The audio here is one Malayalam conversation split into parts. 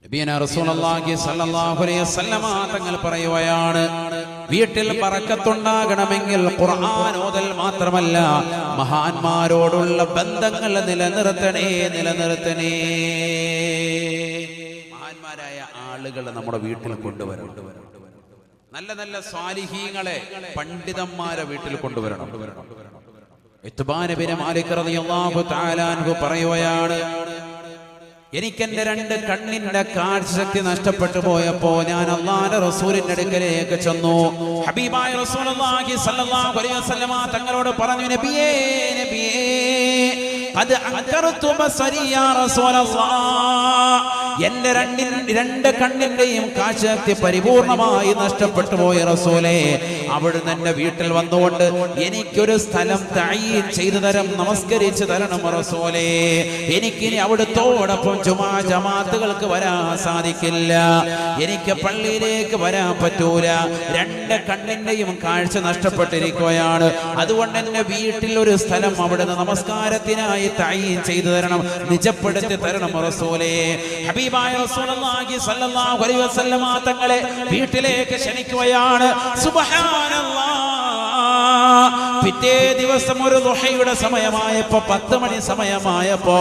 നബിയന റസൂലുള്ളാഹി സ്വല്ലല്ലാഹു അലൈഹി വസല്ലമ തങ്ങൾ പറയുകയാണ്, വീട്ടിൽ ബറക്കത്തുണ്ടാകണമെങ്കിൽ ഖുർആൻ ഓതൽ മാത്രമല്ല, മഹാന്മാരോടുള്ള ബന്ധങ്ങൾ നിലനിർത്തണേ. മഹാന്മാരായ ആളുകൾ നമ്മുടെ വീട്ടിൽ കൊണ്ടുവരണം. നല്ല നല്ല സ്വാലിഹീങ്ങളെ, പണ്ഡിതന്മാരെ വീട്ടിൽ കൊണ്ടുവരണം. ഇത്ബാൻ ഇബ്നു മാലിക് റളിയല്ലാഹു തആല അൻഹു പറയുകയാണ്, എനിക്കെന്റെ രണ്ട് കണ്ണിന്റെ കാഴ്ചശക്തി നഷ്ടപ്പെട്ടു പോയപ്പോ ഞാൻ അല്ലാഹുവിന്റെ റസൂലിന്റെ അടുക്കലേക്ക് ചെന്നു. ഹബീബായ റസൂലുള്ളാഹി സ്വല്ലല്ലാഹു അലൈഹി വസല്ലമ തങ്ങളോട് പറഞ്ഞു, നബിയേ ഖദ് അൻകറതു ബസരി യാ റസൂലല്ലാഹ്, എന്റെ രണ്ട് കണ്ണിന്റെയും കാഴ്ചശക്തി പരിപൂർണമായി നഷ്ടപ്പെട്ടു പോയ റസൂലേ, അവിടുന്ന് എന്റെ വീട്ടിൽ വന്നുകൊണ്ട് എനിക്കൊരു സ്ഥലം തഈൻ ചെയ്തു തരം, നമസ്കരിച്ചു തരണം റസൂലേ. എനിക്കിനി അവിടുത്തോടൊപ്പം ജുമാ ജമാഅത്തുകൾക്ക് വരാൻ സാധിക്കില്ല, എനിക്ക് പള്ളിയിലേക്ക് വരാൻ പറ്റൂല, രണ്ട് കണ്ണിന്റെയും കാഴ്ച നഷ്ടപ്പെട്ടിരിക്കുകയാണ്. അതുകൊണ്ട് എന്റെ വീട്ടിൽ ഒരു സ്ഥലം അവിടുന്ന് നമസ്കാരത്തിനായി തഈൻ ചെയ്തു തരണം, നിജപ്പെടുത്തി തരണം റസൂലേ. ഹബീബായ റസൂലുള്ളാഹി സ്വല്ലല്ലാഹു അലൈഹി വസല്ലമ തങ്ങളെ വീട്ടിലേക്ക് ക്ഷണിക്കുകയാണ്. സുബ്ഹാനല്ലാഹ്. പിറ്റേ ദിവസം ഒരു ദുഹയുടെ സമയമായപ്പോ, 10 മണി സമയമായപ്പോ,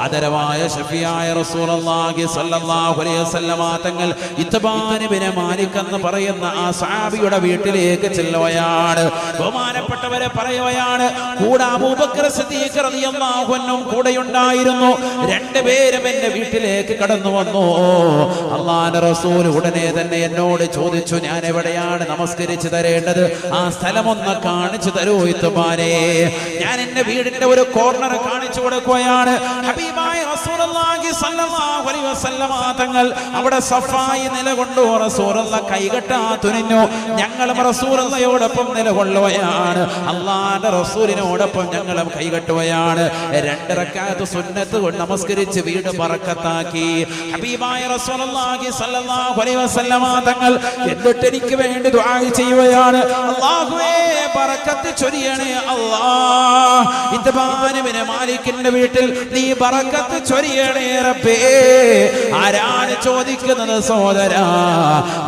ആദരവായ ശഫീആയ റസൂലുള്ളാഹി സ്വല്ലല്ലാഹു അലൈഹി വസല്ലമ തങ്ങൾ ഇത്ബാൻ ഇബ്നു മാലിക് എന്ന് പറയുന്ന ആ സഹാബിയുടെ വീട്ടിലേക്ക് ചെല്ലുകയാണ്. ബഹുമാനപ്പെട്ടവരെ പറയുകയാണ്, കൂടെ അബൂബക്കർ സിദ്ദീഖ് റളിയല്ലാഹു അൻഹു കൂടെയുണ്ടായിരുന്നു. രണ്ടുപേരും എന്റെ വീട്ടിലേക്ക് കടന്നു വന്നു. അല്ലാഹുവിന്റെ റസൂൽ ഉടനെ തന്നെ എന്നോട് ചോദിച്ചു, ഞാൻ എവിടെയാണ് നമസ്കരിച്ചു തരേണ്ടത്, ആ സ്ഥലമൊന്ന് കാണിച്ചു തരൂ ഇത്ബാനേ. ഞാൻ എന്റെ വീടിന്റെ ഒരു കോർണർ കാണിച്ചു കൊടുക്കുകയാണ്. ഹബീബായ റസൂലുള്ളാഹി സ്വല്ലല്ലാഹു അലൈഹി വസല്ലമ തങ്ങൾ അവിടെ സഫായി നിലകൊണ്ടു. റസൂലുള്ള കൈകെട്ടാ തുനിഞ്ഞു. ഞങ്ങളും റസൂലുള്ളയോടൊപ്പം നിലകൊള്ളുകയാണ്, അല്ലാഹുവിന്റെ റസൂലിനോടൊപ്പം ഞങ്ങളും കൈകെട്ടുകയാണ്. 2 റക്അത്ത് സുന്നത്ത് കൊണ്ട് നമസ്കരിച്ച് വീട് ബറക്കത്താക്കി. ഹബീബായ റസൂലുള്ളാഹി സ്വല്ലല്ലാഹു അലൈഹി വസല്ലമ തങ്ങൾ എന്നിട്ട് എനിക്ക് വേണ്ടി ദുആ ചെയ്യുകയാണ്, അല്ലാഹുവേ ബറക്കത്ത് ചൊരിയണേ അല്ലാഹ്, ഇത്ബാൻ ഇബ്നു മാലിക്കിന്റെ വീട്ടിൽ നീ ബറക്കത്ത് ചൊരിയണേ റബ്ബേ. ആരാണ് ചോദിക്കുന്നത് സഹോദരാ?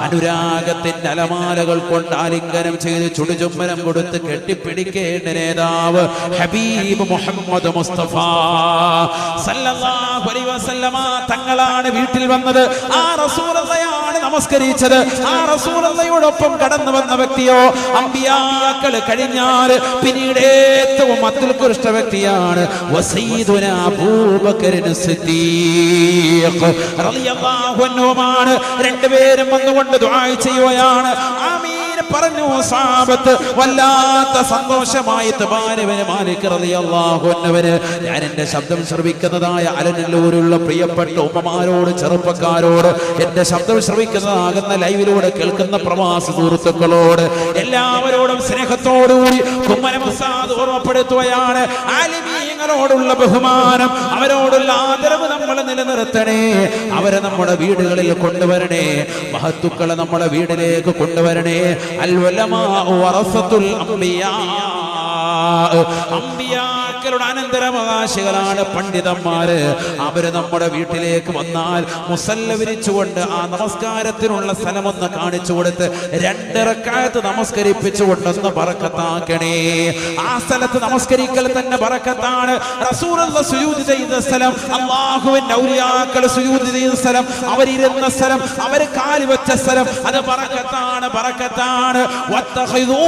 അനുരാഗത്തിന്റെ അലമാലകൾ കൊണ്ട് ആലിംഗനം ചെയ്ത് ചുടുചുംബനം കൊടുത്ത് കെട്ടിപ്പിടിക്കേണ്ട നേതാവ് ഹബീബ് മുഹമ്മദ് മുസ്തഫ സല്ലല്ലാഹു അലൈഹി വസല്ലമ തങ്ങളാണ് വീട്ടിൽ വന്നത്. ആ റസൂലുള്ളയാണ് നമസ്കരിച്ചത്. ആ റസൂലുള്ളയോടൊപ്പം കടന്നു വന്ന വ്യക്തിയോ അമ്പിയാക്കൾ കഴിഞ്ഞാൽ പിന്നീട് ഏറ്റവും അത്യുത്കൃഷ്ട വ്യക്തിയാണ് വസയ്യിദുനാ അബൂബക്കർ സിദ്ദീഖ് റളിയല്ലാഹു അൻഹുമാണ്. രണ്ടുപേരും വന്നുകൊണ്ട് ദുആ ചെയ്യുകയാണ്. ആമീൻ പറഞ്ഞു. സഹാബത്ത് വല്ലാത്ത സന്തോഷമായി. ഇത്ബാൻ ഇബ്നു മാലിക് റളിയല്ലാഹു അൻഹുവിന് ഞാൻ എന്റെ ശബ്ദം ശ്രവിക്കുന്നതായ അലനല്ലൂരിലുള്ള പ്രിയപ്പെട്ട ഉമ്മമാരോട്, ചെറുപ്പക്കാരോട്, എന്റെ ശബ്ദം ശ്രവിക്കുന്നതാകുന്ന ലൈവിലൂടെ കേൾക്കുന്ന പ്രവാസി സുഹൃത്തുക്കളോട് എല്ലാവരോടും സ്നേഹത്തോടുകൂടി കുമ്മനം ഉസ്താദ് ഓർമ്മപ്പെടുത്തുകയാണ്, ആലിമീങ്ങളോടുള്ള ബഹുമാനം, അവരോടുള്ള ആദരവ് നമ്മൾ നിലനിർത്തണേ. അവരെ നമ്മുടെ വീടുകളിൽ കൊണ്ടുവരണേ. മഹത്തുക്കളെ നമ്മുടെ വീട്ടിലേക്ക് കൊണ്ടുവരണേ. അൽ ഉലമാ വറസത്തുൽ അംബിയാ, അമ്പിയാക്കളുടെ അനന്തരാവകാശികളാണ് പണ്ഡിതന്മാര്. അവര് നമ്മുടെ വീട്ടിലേക്ക് വന്നാൽ മുസല്ല വിരിച്ചുകൊണ്ട് ആ നമസ്കാരത്തിനുള്ള സ്ഥലമൊന്ന് കാണിച്ചു കൊടുത്ത് 2 റക്അത്ത് നമസ്കരിപ്പിച്ചുകൊണ്ടൊന്ന് ബറക്കത്താക്കണേ. ആ സ്ഥലത്ത് നമസ്കരിക്കൽ തന്നെ ബറക്കത്താണ്. റസൂലുള്ള സുജൂദ് ചെയ്ത സ്ഥലം, അല്ലാഹുവിന്റെ ഔലിയാക്കൾ സുജൂദ് ചെയ്ത സ്ഥലം, അവരിരുന്ന സ്ഥലം, അവർ കാല് വെച്ച സ്ഥലം, അത് ബറക്കത്താണ്, ബറക്കത്താണ്. വത്തഖിദൂ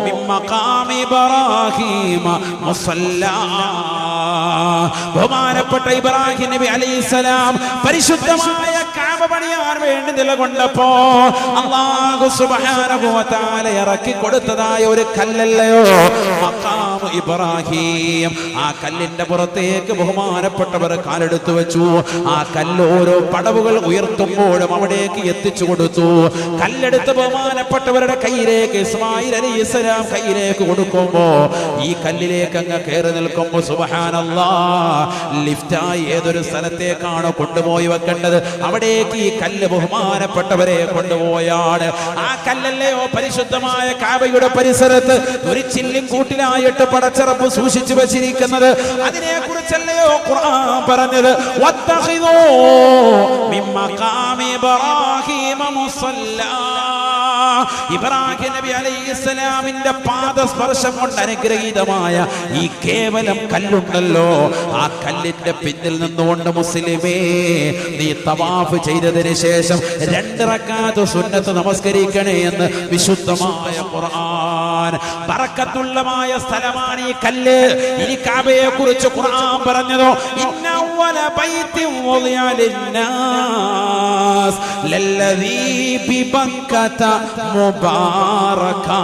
മിൻ മഖാമി ഇബ്രാഹീമ മുസല്ലാ. ബഹുമാനപ്പെട്ട ഇബ്രാഹിം നബി അലൈഹിസ്സലാം പരിശുദ്ധമായ കഅബ പണിയാൻ വേണ്ടി നിലകൊണ്ടപ്പോ അല്ലാഹു സുബ്ഹാനഹു വ തആല ഇറക്കി കൊടുത്തതായ ഒരു കല്ലല്ലയോ മഖാം ഇബ്രാഹിം. ആ കല്ലിന്റെ പുറത്തേക്ക് ബഹുമാനപ്പെട്ടവർ കാലെടുത്തു വെച്ചു. ആ കല്ല് ഓരോ പടവുകൾ ഉയർത്തുമ്പോഴും അവിടേക്ക് എത്തിച്ചു കൊടുത്തു. കല്ലെടുത്ത് ബഹുമാനപ്പെട്ടവരുടെ കയ്യിലേക്ക് ഇസ്മായിൽ അലൈഹിസ്സലാം കയ്യിലേക്ക് കൊടുക്കുമ്പോ ഈ കല്ലിലേക്ക് അങ്ങ് കയറി നിൽക്കുമ്പോ സുബ്ഹാനല്ലാഹ്, ലിഫ്റ്റായി ഏതൊരു സ്ഥലത്തേക്കാണോ കൊണ്ടുപോയി വെക്കേണ്ടത് അവിടേക്ക് ഈ കല്ല് ബഹുമാനപ്പെട്ടവരെ കൊണ്ടുപോയാണ്. ആ കല്ലല്ലയോ പരിശുദ്ധമായ കഅബയുടെ പരിസരത്ത് ഒരു ചില്ലും കൂട്ടിലായിട്ട് പടച്ചറപ്പ് സൂക്ഷിച്ചു വെച്ചിരിക്കുന്നത്? അതിനെ കുറിച്ചല്ലയോ ഖുർആൻ പറഞ്ഞത്? വത്തഖിദൂ ഇബ്രാഹീമ മുസല്ലാ. ഇബ്രാഹിം നബി അലൈഹിസ്സലാമിന്റെ പാദസ്പർശം കൊണ്ട് അനുഗ്രഹീതമായ ഈ കേവലം കല്ലുണ്ടല്ലോ, ആ കല്ലിന്റെ പിന്നിൽ നിന്നുകൊണ്ട് മുസ്ലിമേ നീ തവാഫ് ചെയ്തതിന് ശേഷം 2 റക്അത്ത് സുന്നത്ത് നമസ്കരിക്കണേ എന്ന് വിശുദ്ധമായ ഖുർആൻ. ബറക്കത്തുള്ളമായ സ്ഥലമാണ് ഈ കല്ല്. ഇനി കഅബയെ കുറിച്ച് ഖുർആൻ പറഞ്ഞതോ, ഇന്ന അവ്വല ബൈത്തിൻ വദിഅ ലിന്നാസ് ലല്ലദീ ബിബക്കത മുബാറകാ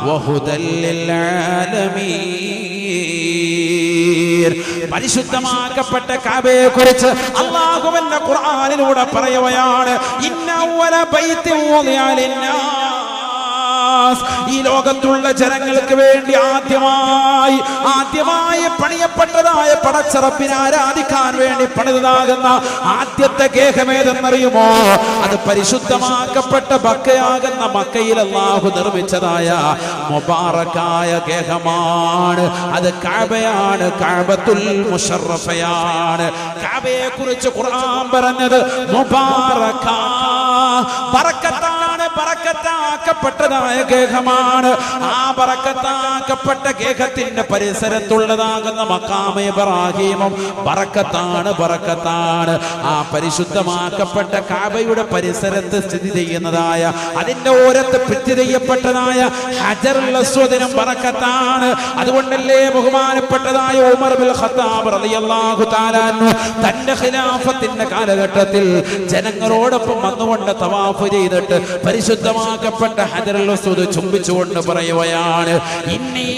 വഹുദൽ ലിൽആലമീൻ. പരിശുദ്ധമാക്കപ്പെട്ട കഅബയെ കുറിച്ച് അല്ലാഹുവിന്റെ ഖുർആനിലൂടെ പറയുകയാണ്, ഇന്ന അവ്വല ബൈത്തിൻ വദിഅ ലിന്നാസ്. ഈ ലോകത്തുള്ള ജനങ്ങൾക്ക് വേണ്ടി ആദ്യമായി പണിയപ്പെട്ടതായ പടച്ചറപ്പിനെ ആരാധിക്കാൻ വേണ്ടി പണിതാകുന്ന ആദ്യത്തെ ഗേഹമേതെന്നറിയുമോ? അത് പരിശുദ്ധമാക്കപ്പെട്ട മക്കയാകുന്ന മക്കയിൽ അല്ലാഹു നിർമ്മിച്ചതായ മുബാറക്കായ ഗേഹമാണ്. അത് കഅബയാണ്, കഅബത്തുൽ മുശറഫയാണ്. കഅബയെ കുറിച്ച് ഖുർആൻ പറഞ്ഞത് മുബാറക, ബറക്കത്താണ്, ബറക്കത്താക്കപ്പെട്ടതായ ഗേഹമാണ്. ആ ബറക്കത്താക്കപ്പെട്ട ഗേഹത്തിന്റെ പരിസരത്തുള്ളതാകുന്ന മഖാമ ഇബ്രാഹീമും ബറക്കത്താണ്, ബറക്കത്താണ്. ആ പരിശുദ്ധമാക്കപ്പെട്ട കഅബയുടെ പരിസരത്ത് സ്ഥിതി ചെയ്യുന്നതായ, അതിന്റെ ഓരത്ത് ഭിത്തി ചെയ്യപ്പെട്ടതായ ഹജറുൽ അസ്വദിനും ബറക്കത്താണ്. അതുകൊണ്ടല്ലേ ബഹുമാനപ്പെട്ടതായ ഉമർ ബിൻ ഖത്താബ് റളിയല്ലാഹു തആല അൻഹു തന്റെ ഖിലാഫത്തിന്റെ കാലഘട്ടത്തിൽ ജനങ്ങളോടൊപ്പം വന്നുകൊണ്ട് തവാഫ് ചെയ്തിട്ട് പരിശുദ്ധമാക്കപ്പെട്ട ഹജറുൽ അസ്വദ് ചുംബിച്ചുകൊണ്ട് പറയുകയാണ്, ഇന്നി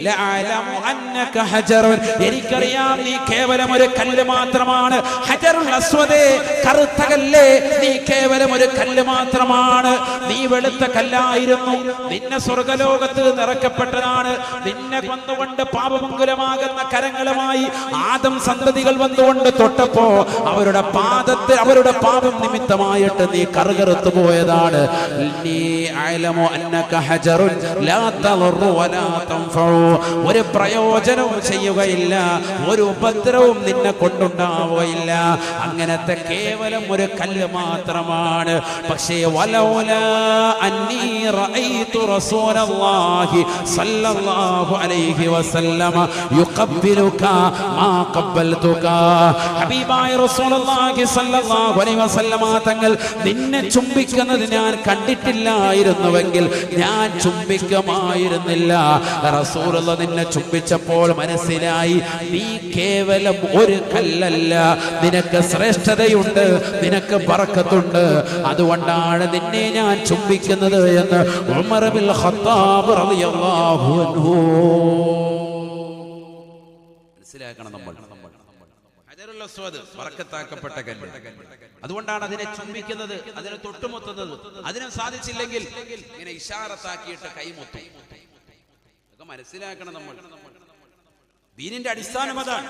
ലഅലമു അന്നക ഹജറുൻ. എനിക്കറിയാം നീ കേവലം ഒരു കല്ല് മാത്രമാണ്. ഹജറുൽ അസ്വദ്, കറുത്ത കല്ല്, നീ കേവലം ഒരു കല്ല് മാത്രമാണ്. നീ വെളുത്ത കല്ലായിരുന്നു. നിന്നെ സ്വർഗ്ഗലോകത്ത് നിറക്കപ്പെട്ടതാണ്. നിന്നെ വന്നുകൊണ്ട് പാപമംഗലമാകുന്ന കരങ്ങളുമായി ആദം സന്തതികൾ വന്നുകൊണ്ട് തൊട്ടപ്പോ അവരുടെ പാദത്തിൽ അവരുടെ പാപം നിമിത്തമായിട്ട് നീ കറുകറുത്തു പോയതാണ്. നീ അഅലമു അന്നക ഹജറുൻ ലാ തളറു വലാ തൻഫഉ. ഒരു പ്രയോജനവും ചെയ്യുകയില്ല, ഒരു ഉപദ്രവവും നിന്നെ കൊണ്ടുണ്ടാവുകയില്ല. അങ്ങനത്തെ കേവലം ഒരു കല്ല് മാത്രമാണ്. പക്ഷേ വലൗലാ അന്നീ റഅയ്തു റസൂലല്ലാഹി സ്വല്ലല്ലാഹു അലൈഹി വസല്ലമ യുഖബ്ബിലുക മാ ഖബ്ബൽതുക. ഹബീബായ റസൂലുള്ളാഹി സ്വല്ലല്ലാഹു അലൈഹി വസല്ലമ തങ്ങൾ നിന്നെ ചുംബിക്കുന്നത് ഞാൻ കണ്ടിട്ടില്ലായിരുന്നുവെങ്കിൽ ഞാൻ ചുംബിക്കുമായിരുന്നില്ല. റസൂൽ നിന്നെ ചുംബിച്ചപ്പോൾ മനസ്സിലായി നീ കേവലം ഒരു കല്ലല്ല, നിനക്ക് ശ്രേഷ്ഠതയുണ്ട്, നിനക്ക് ബറക്കത്തുണ്ട്. അതുകൊണ്ടാണ് നിന്നെ ഞാൻ ചുംബിക്കുന്നത് എന്ന് ഉമർ ബിൻ ഖത്താബ് റളിയല്ലാഹു അൻഹു. മനസ്സിലാക്കണം നമ്മൾ, ഹജറുൽ അസ്വദ് ബറക്കത്താക്കപ്പെട്ട കല്ല്. അതുകൊണ്ടാണ് അതിനെ ചുംബിക്കുന്നത്, അതിനെ തൊട്ടുമുത്തുന്നത്. അതിനും സാധിച്ചില്ലെങ്കിൽ ഇങ്ങനെ ഇശാറത്താക്കിയിട്ട് കൈമുത്തും. മനസ്സിലാക്കണം നമ്മൾ. ദീനിന്റെ അടിസ്ഥാനം അതാണ്.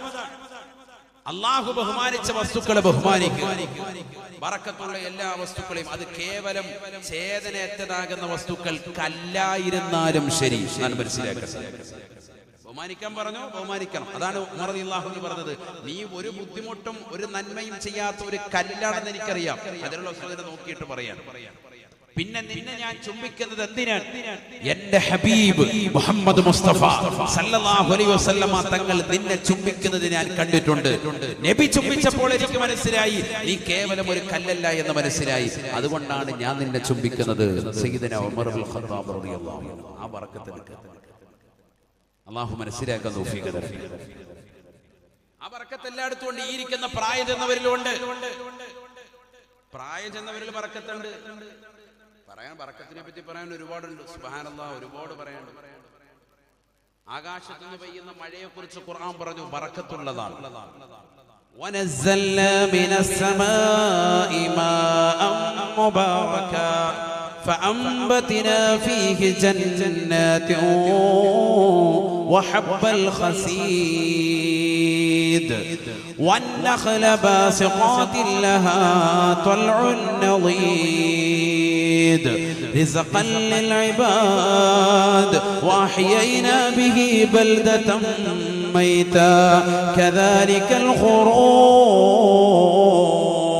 അല്ലാഹു ബഹുമാനിച്ച വസ്തുക്കളെ ബഹുമാനിക്കുക. ബറക്കത്തുള്ള എല്ലാ വസ്തുക്കളെയും, അത് കേവലം ചേതനേറ്റതാകുന്ന വസ്തുക്കൾ കല്ലായിരുന്നാലും ശരി, ഞാൻ മനസ്സിലാക്കുന്നത്. ബഹുമാനിക്കാൻ പറഞ്ഞു, ബഹുമാനിക്കണം. അതാണ് ഉമർ റളിയല്ലാഹു അൻഹു പറഞ്ഞത്, നീ ഒരു ബുദ്ധിമുട്ടും ഒരു നന്മയും ചെയ്യാത്ത ഒരു കല്ലാണെന്ന് എനിക്കറിയാം. അതിലുള്ള വസ്തുതയെ നോക്കിയിട്ട് പറയാൻ. പിന്നെ നിന്നെ ഞാൻ ചുംബിക്കുന്നത് എന്തിനാണ്? എന്റെ ഹബീബ് മുഹമ്മദ് മുസ്തഫ സല്ലല്ലാഹു അലൈഹി വസല്ലമ തങ്ങൾ നിന്നെ ചുംബിക്കുന്നത് ഞാൻ കണ്ടിട്ടുണ്ട്. നബി ചുംബിച്ചപ്പോൾ എനിക്ക് മനസ്സിലായി നീ കേവലം ഒരു കല്ലല്ല എന്ന് മനസ്സിലായി. അതുകൊണ്ടാണ് ഞാൻ നിന്നെ ചുംബിക്കുന്നത്. സയ്യിദന ഉമർ ബിൻ ഖത്താബ് റളിയല്ലാഹു അൻഹു. ആ ബറക്കത്ത് അല്ലാഹു മനസ്സിലാക്കാൻ തൗഫീഖ് തരട്ടെ. ആ ബറക്കത്ത് എല്ലായിടത്തും ഉണ്ട്. ഈ ഇരിക്കുന്ന പ്രായം ചെന്നവരിലുണ്ട്. പ്രായം ചെന്നവരിൽ ബറക്കത്തുണ്ട്. പറയാൻ ബറക്കത്തിനെ പറ്റി പറയാൻ ഒരുപാടുണ്ട്. സുബ്ഹാനല്ലാഹ്, ഒരുപാട് പറയാനുണ്ട്. ആകാശത്ത് നിന്ന് പെയ്യുന്ന മഴയെ കുറിച്ച് ഖുർആൻ പറഞ്ഞു ബറക്കത്തുള്ളതാണ്. വനസ്സൽനാ മിനസ്സമാഇ മാഅൻ മുബാറകാ فأنبتنا فيه جنات وحب الخسيد والنخل باسقات لها طلع نضيد رزقا للعباد وأحيينا به بلدة ميتا كذلك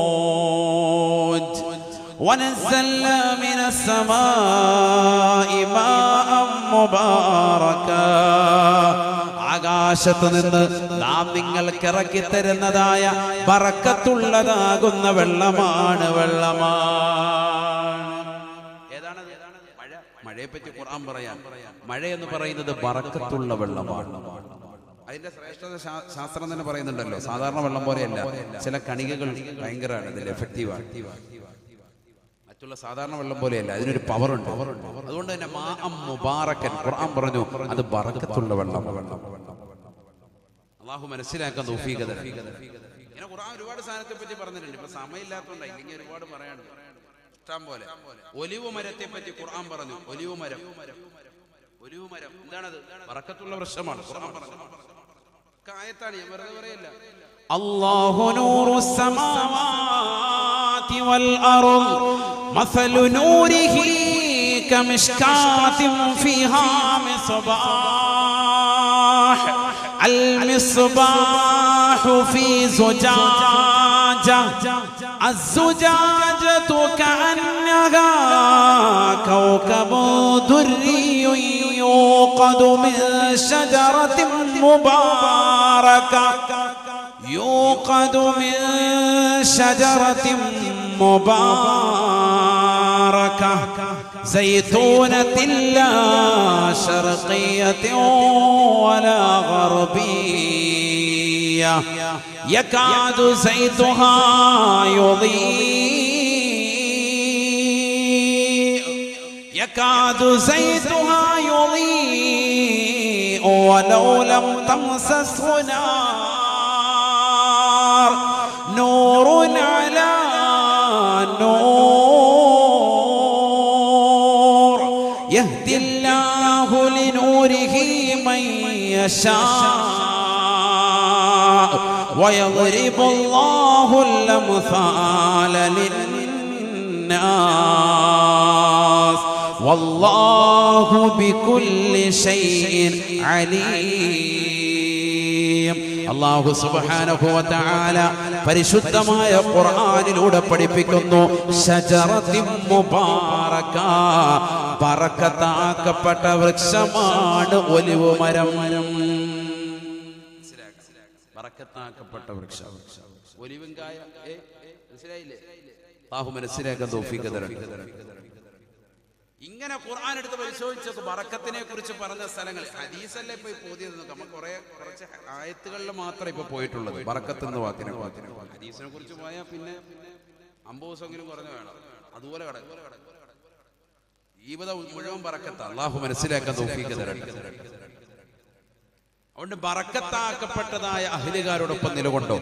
الخروج. വനസ്സൽനാ മിനസ്സമാഇ മാഅം മുബാറകാ, ആകാശത്ത് നിന്ന് നാം നിങ്ങൾക്ക് ഇറക്കി തരുന്നതായ ബറക്കത്തുള്ളതാകുന്ന വെള്ളമാണ്. ഏതാണ് മഴ? മഴയെ പറ്റി ഖുർആൻ പറയാൻ, മഴ എന്ന് പറയുന്നത് ബറക്കത്തുള്ള വെള്ളമാണ്. അതിന്റെ ശ്രേഷ്ഠത ശാസ്ത്രം തന്നെ പറയുന്നുണ്ടല്ലോ. സാധാരണ വെള്ളം പോലെയല്ല, ചില കണികകൾ ഭയങ്കരമാണ്, ഇതിൽ എഫക്റ്റീവാണ്. മറ്റുള്ള സാധാരണ വെള്ളം പോലെയല്ല, അതിനൊരു പവറുണ്ട്. അതുകൊണ്ട് തന്നെ മാഅം മുബാറക്കൻ ഖുർആൻ പറഞ്ഞു, അത് ബറക്കത്തുള്ള വെള്ളം. അള്ളാഹു മനസ്സിലാക്കാൻ തൗഫീഖ് തരട്ടെ. ഇങ്ങനെ ഖുർആൻ ഒരുപാട് സാധനത്തെ പറ്റി പറഞ്ഞിട്ടുണ്ട്. ഇപ്പൊ സമയമില്ലാത്തതുകൊണ്ട് ഇല്ലെങ്കിൽ ഒരുപാട് പറയാനുണ്ട്, ഇഷ്ടം പോലെ. ഒലിവ് മരത്തെ പറ്റി ഖുർആൻ പറഞ്ഞു. ഒലിവ് മരം എന്താണത്? ബറക്കത്തുള്ള വൃക്ഷമാണ്. ഖുർആൻ പറഞ്ഞു ആയത്താണ്, ഞാൻ വെറുതെ പറയല്ല. അല്ലാഹു നൂറുസ് സമാവാതി വൽ അർദ് മസലു നൂരിഹി കമിഷ്കാത്തിൻ ഫീഹാ മിസ്ബാഹ് അൽ മിസ്ബാഹു ഫീ സുജാജ الزجاجة كأنها كوكب دري يوقد من شجرة مباركة زيتونة لا شرقية ولا غربية يكاد زيتها يضيء ولو لم تمسسه نار نور على نور يهدي الله لنوره من يشاء ويضرب الله الأمثال للناس والله بكل شيء عليم. അല്ലാഹു സുബ്ഹാനഹു വ തആല പരിശുദ്ധമായ ഖുർആനിലൂടെ പഠിപ്പിക്കുന്നു, ശജറത്തിൻ മുബാറക, ബറക്കത്താക്കപ്പെട്ട വൃക്ഷമാണ് ഒലിവ് മരം. ബറക്കത്താക്കപ്പെട്ട വൃക്ഷം, ഒലിവുങ്കായ. മനസ്സിലായില്ലേ? അല്ലാഹു മനസ്സിലാക്കാൻ തൗഫീഖ് തരട്ടെ. ഇങ്ങനെ ഖുർആൻ എടുത്ത് പരിശോധിച്ചത് ബറക്കത്തിനെ കുറിച്ച് പറഞ്ഞ സ്ഥലങ്ങൾ ഹദീസല്ലേ ഇപ്പൊ പോയത്. നമുക്ക് കുറച്ച് ആയത്തുകളിൽ മാത്രമേ ഇപ്പൊ പോയിട്ടുള്ളത് ബറക്കത്ത് എന്ന വാക്കിനെ. ഹദീസിനെ കുറിച്ച് പോയാൽ പിന്നെ 50 ദിവസമെങ്കിലും കുറഞ്ഞു വേണം. അതുപോലെ ജീവിതം മുഴുവൻ ബറക്കത്ത്. അല്ലാഹു മനസ്സിലാക്കാൻ തൗഫീഖ് തരട്ടെ. അതുകൊണ്ട് ബറക്കത്താക്കപ്പെട്ടതായ അഹ്ലുകാരോടൊപ്പം നിലകൊണ്ടോ.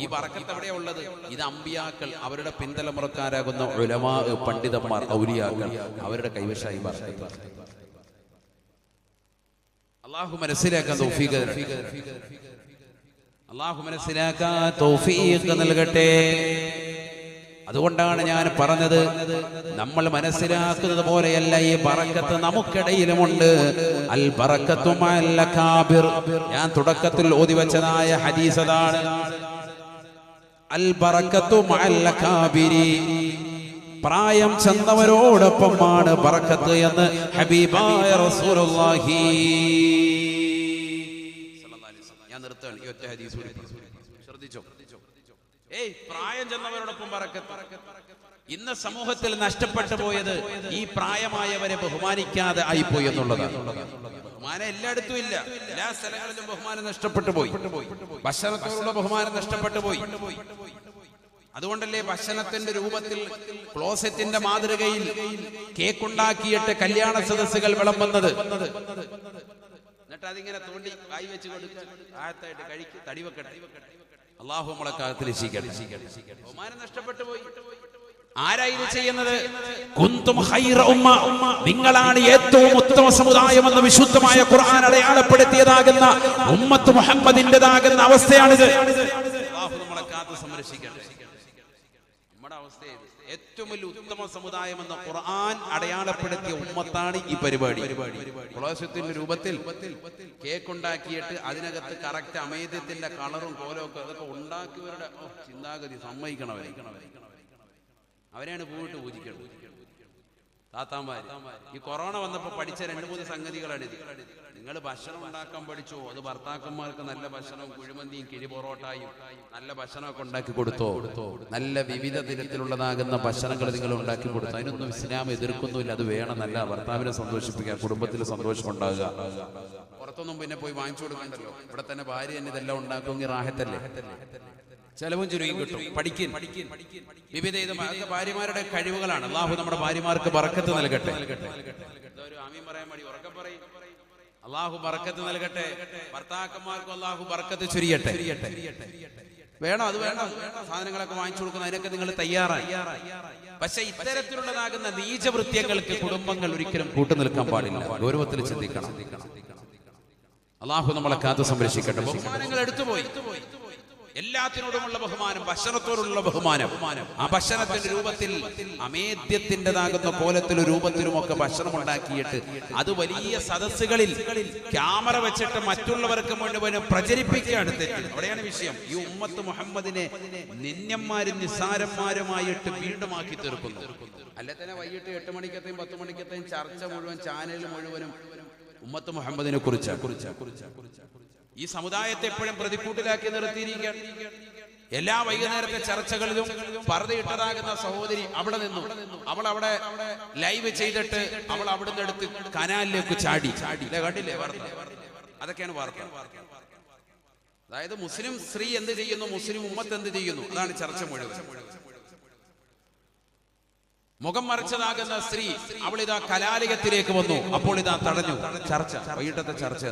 ഈ ബറക്കത്ത് എവിടെയാ ഉള്ളത്? ഇത് അമ്പിയാക്കൾ, അവരുടെ പിന്തലമുറക്കാരാകുന്ന ഉലമാ, പണ്ഡിതന്മാർ, ഔലിയാക്കൾ, അവരുടെ കൈവശായി ബറക്കത്ത്. അല്ലാഹു മനസ്സിലാക്കാൻ തൗഫീഖ് തരട്ടെ. അല്ലാഹു മനസ്സിലാക്കാൻ തൗഫീഖ് നൽകട്ടെ. അതുകൊണ്ടാണ് ഞാൻ പറഞ്ഞത്, നമ്മൾ മനസ്സിലാക്കുന്നത് പോലെയല്ല ഈ ബറക്കത്ത് നമുക്കിടയിലുമുണ്ട്. അൽ ബറക്കത്തു മഅൽ അകാബിർ. ഞാൻ തുടക്കത്തിൽ ഓതി വെച്ചതായ ഹദീസ് അതാണ്. അൽ ബറക്കത്തു മഅൽ അകാബിരി, പ്രായം ചെന്നവരോടൊപ്പമാണ് ബറക്കത്ത് എന്ന് ഹബീബായ റസൂലുള്ളാഹി സ്വല്ലല്ലാഹി അലൈഹി വസല്ലം. ഞാൻ നിർത്തുകയാണ് ഈ ഒറ്റ ഹദീസ് ശ്രദ്ധിച്ചോ. പ്രായം ചെന്നവരോടൊപ്പം ബറക്കത്ത്. ഇന്ന് സമൂഹത്തിൽ നഷ്ടപ്പെട്ടു പോയത് ഈ പ്രായമായവരെ ബഹുമാനിക്കാതെ ആയിപ്പോയി എന്നുള്ളതാണ്. ബഹുമാനം എല്ലായിടത്തും ഇല്ല, എല്ലാ സ്ഥലങ്ങളിലും ബഹുമാനം നഷ്ടപ്പെട്ടു പോയി. ഭക്ഷണത്തോടുള്ള ബഹുമാനം നഷ്ടപ്പെട്ടു പോയി. അതുകൊണ്ടല്ലേ ഭക്ഷണത്തിന്റെ രൂപത്തിൽ ക്ലോസറ്റിന്റെ മാതൃകയിൽ കേക്കുണ്ടാക്കിയിട്ട് കല്യാണ സദസ്സുകൾ വിളമ്പുന്നത്. എന്നിട്ട് അതിങ്ങനെ തോണ്ടി കായ് വെച്ച് കൊടുക്കുക, ആഴത്തായിട്ട് കഴിക്ക്, തടി വെക്കട്ടെ. അല്ലാഹു നമ്മളെ കാലത്തിൽ ബഹുമാനം നഷ്ടപ്പെട്ടു പോയി. ആരായിരുന്നു ചെയ്യുന്നത്? കുന്തും ഖൈറ ഉമ്മ, നിങ്ങളാണ് ഏറ്റവും ഉത്തമ സമുദായം എന്ന് വിശുദ്ധമായ ഖുർആൻ അടയാളപ്പെടുത്തിയതാകുന്ന ഉമ്മത്ത് മുഹമ്മദിന്റേതാകുന്ന അവസ്ഥയാണിത്. അല്ലാഹു നമ്മളെ കാത്തു സംരക്ഷിക്കട്ടെ. നമ്മുടെ അവസ്ഥ ഏറ്റവും വലിയ ഉത്തമ സമുദായം എന്ന ഖുർആൻ അടയാളപ്പെടുത്തിയ ഉമ്മത്താണ് ഈ പരിപാടി. ക്ലോസത്തിന്റെ രൂപത്തിൽ കേക്ക് ഉണ്ടാക്കിയിട്ട് അതിനകത്ത് കറക്റ്റ് അമേദ്യത്തിന്റെ കളറും കോലവും ഒക്കെ അതൊക്കെ ഉണ്ടാക്കിയവരുടെ ചിന്താഗതി സമ്മതിക്കണവരെ. അവരെയാണ് പൂവിട്ട് പൂജിക്കേണ്ടത്. താത്താമാര് ഈ കൊറോണ വന്നപ്പോൾ പഠിച്ച 2-3 സംഗതികളാണിത്. നിങ്ങൾ ഭക്ഷണം ഉണ്ടാക്കാൻ പഠിച്ചോ, അത് ഭർത്താക്കന്മാർക്ക് നല്ല ഭക്ഷണം, കുഴിമന്തിയും കിഴി പൊറോട്ടായും നല്ല ഭക്ഷണമൊക്കെ ഉണ്ടാക്കി കൊടുത്തോ, നല്ല വിവിധ തരത്തിലുള്ളതാകുന്ന ഭക്ഷണങ്ങൾ നിങ്ങൾ ഉണ്ടാക്കി കൊടുത്തു. അതിനൊന്നും ഇസ്ലാം എതിർക്കുന്നില്ല. അത് വേണം. നല്ല ഭർത്താവിനെ സന്തോഷിപ്പിക്കുക, കുടുംബത്തിൽ സന്തോഷം ഉണ്ടാകുക. പുറത്തൊന്നും പിന്നെ പോയി വാങ്ങിച്ചു കൊടുക്കണ്ടല്ലോ. ഇവിടെ തന്നെ ഭാര്യ തന്നെ ഇതെല്ലാം ഉണ്ടാക്കുമെങ്കിൽ റാഹത്തല്ലേ, ചെലവും ചുരുങ്ങി കിട്ടും. പഠിക്കും വിവിധ ഭാര്യമാരുടെ കഴിവുകളാണ്. അള്ളാഹു നമ്മുടെ ഭാര്യമാർക്ക് ബറക്കത്ത് നൽകട്ടെ. ആമീൻ പറയാൻ വേണ്ടി ഉറക്കെ പറയും. അള്ളാഹു ബറക്കത്ത് നൽകട്ടെ. ഭർത്താക്കന്മാർക്കും അള്ളാഹു ബറക്കത്ത് ചുരിയട്ടെ. വേണം, അത് വേണം. സാധനങ്ങളൊക്കെ വാങ്ങിച്ചു കൊടുക്കുന്ന അതിനൊക്കെ നിങ്ങൾ തയ്യാറായി. പക്ഷെ ഇത്തരത്തിലുള്ളതാകുന്ന നീചവൃത്യങ്ങൾക്ക് കുടുംബങ്ങൾ ഒരിക്കലും കൂട്ടുനിൽക്കാൻ പാടില്ല. ഗൗരവത്തിൽ ചിന്തിക്കണം. അള്ളാഹു നമ്മളെ കാത്തു സംരക്ഷിക്കട്ടെ. ബഹുമാനങ്ങൾ എടുത്തുപോയി. എല്ലാത്തിനോടുമുള്ള ബഹുമാനം, ഭക്ഷണത്തോടുള്ള ബഹുമാനം, ആ ഭക്ഷണത്തിന്റെ രൂപത്തിൽ അമേദ്യത്തിൻ്റെതാകുന്ന കോലത്തിലും രൂപത്തിലുമൊക്കെ ഭക്ഷണം ഉണ്ടാക്കിയിട്ട് അത് വലിയ സദസ്സുകളിൽ ക്യാമറ വെച്ചിട്ട് മറ്റുള്ളവർക്ക് മുഴുവനും പ്രചരിപ്പിക്കുകയാണ് തെറ്റ്. അവിടെയാണ് വിഷയം. ഈ ഉമ്മത്ത് മുഹമ്മദിനെ നിന്യന്മാരും നിസ്സാരന്മാരുമായിട്ട് വീണ്ടും ആക്കി തീർക്കുന്നു. അല്ലെ തന്നെ വൈകിട്ട് 8 മണിക്കത്തെയും 10 മണിക്കത്തെയും ചർച്ച മുഴുവൻ, ചാനൽ മുഴുവനും ഉമ്മത്ത് മുഹമ്മദിനെ കുറിച്ച്. ഈ സമുദായത്തെ എപ്പോഴും പ്രതിക്കൂട്ടിലാക്കി നിർത്തിയിരിക്കുകയാണ്. എല്ലാ വൈകുന്നേരത്തെ ചർച്ചകളിലും പർദ്ദയിട്ടതാകുന്ന സഹോദരി അവിടെ നിന്നു. അവൾ അവിടെ ലൈവ് ചെയ്തിട്ട് അവൾ അവിടുന്ന് എടുത്ത് കനാലിലേക്ക് ചാടി. കണ്ടില്ലേ വാർത്ത? അതൊക്കെയാണ് വാർത്ത. അതായത് മുസ്ലിം സ്ത്രീ എന്ത് ചെയ്യുന്നു, മുസ്ലിം ഉമ്മത്ത് എന്ത് ചെയ്യുന്നു, അതാണ് ചർച്ച മുഴുവൻ. മുഖം മറച്ചതാകുന്ന സ്ത്രീ അവൾ ഇതാ കലാലയത്തിലേക്ക് വന്നു. അപ്പോൾ ഇതാ തടഞ്ഞു. ചർച്ച, വൈകിട്ടത്തെ ചർച്ച.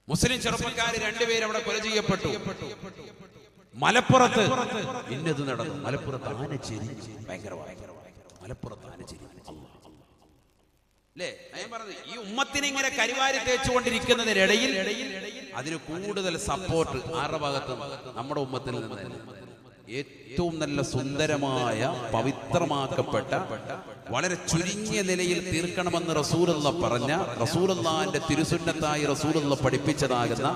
മുസ്ലിം ചെറുപ്പക്കാർ 2 പേര് അവിടെ കൊല ചെയ്യപ്പെട്ടു. മലപ്പുറത്ത് ഇന്നത് നടന്നു. മലപ്പുറത്ത് ആന ചെരിഞ്ഞു. ഭയങ്കരമായ മലപ്പുറത്ത് ആന ചെരിഞ്ഞു. അല്ലേ? ഞാൻ പറഞ്ഞത് ഈ ഉമ്മത്തിനെ ഇങ്ങനെ കരിവാരി തേച്ചുകൊണ്ടിരിക്കുന്നതിനിടയിൽ അതിന് കൂടുതൽ സപ്പോർട്ട് ആരുടെ ഭാഗത്ത്? നമ്മുടെ ഉമ്മത്തിൽ നിന്ന്. ഏറ്റവും നല്ല സുന്ദരമായ പവിത്രമാക്കപ്പെട്ട വളരെ ചുരുങ്ങിയ നിലയിൽ തീർക്കണമെന്ന് റസൂലുള്ള പറഞ്ഞ, റസൂലുള്ളാഹിന്റെ തിരുസുന്നത്തായി റസൂലുള്ള പഠിപ്പിച്ചതാകുന്ന,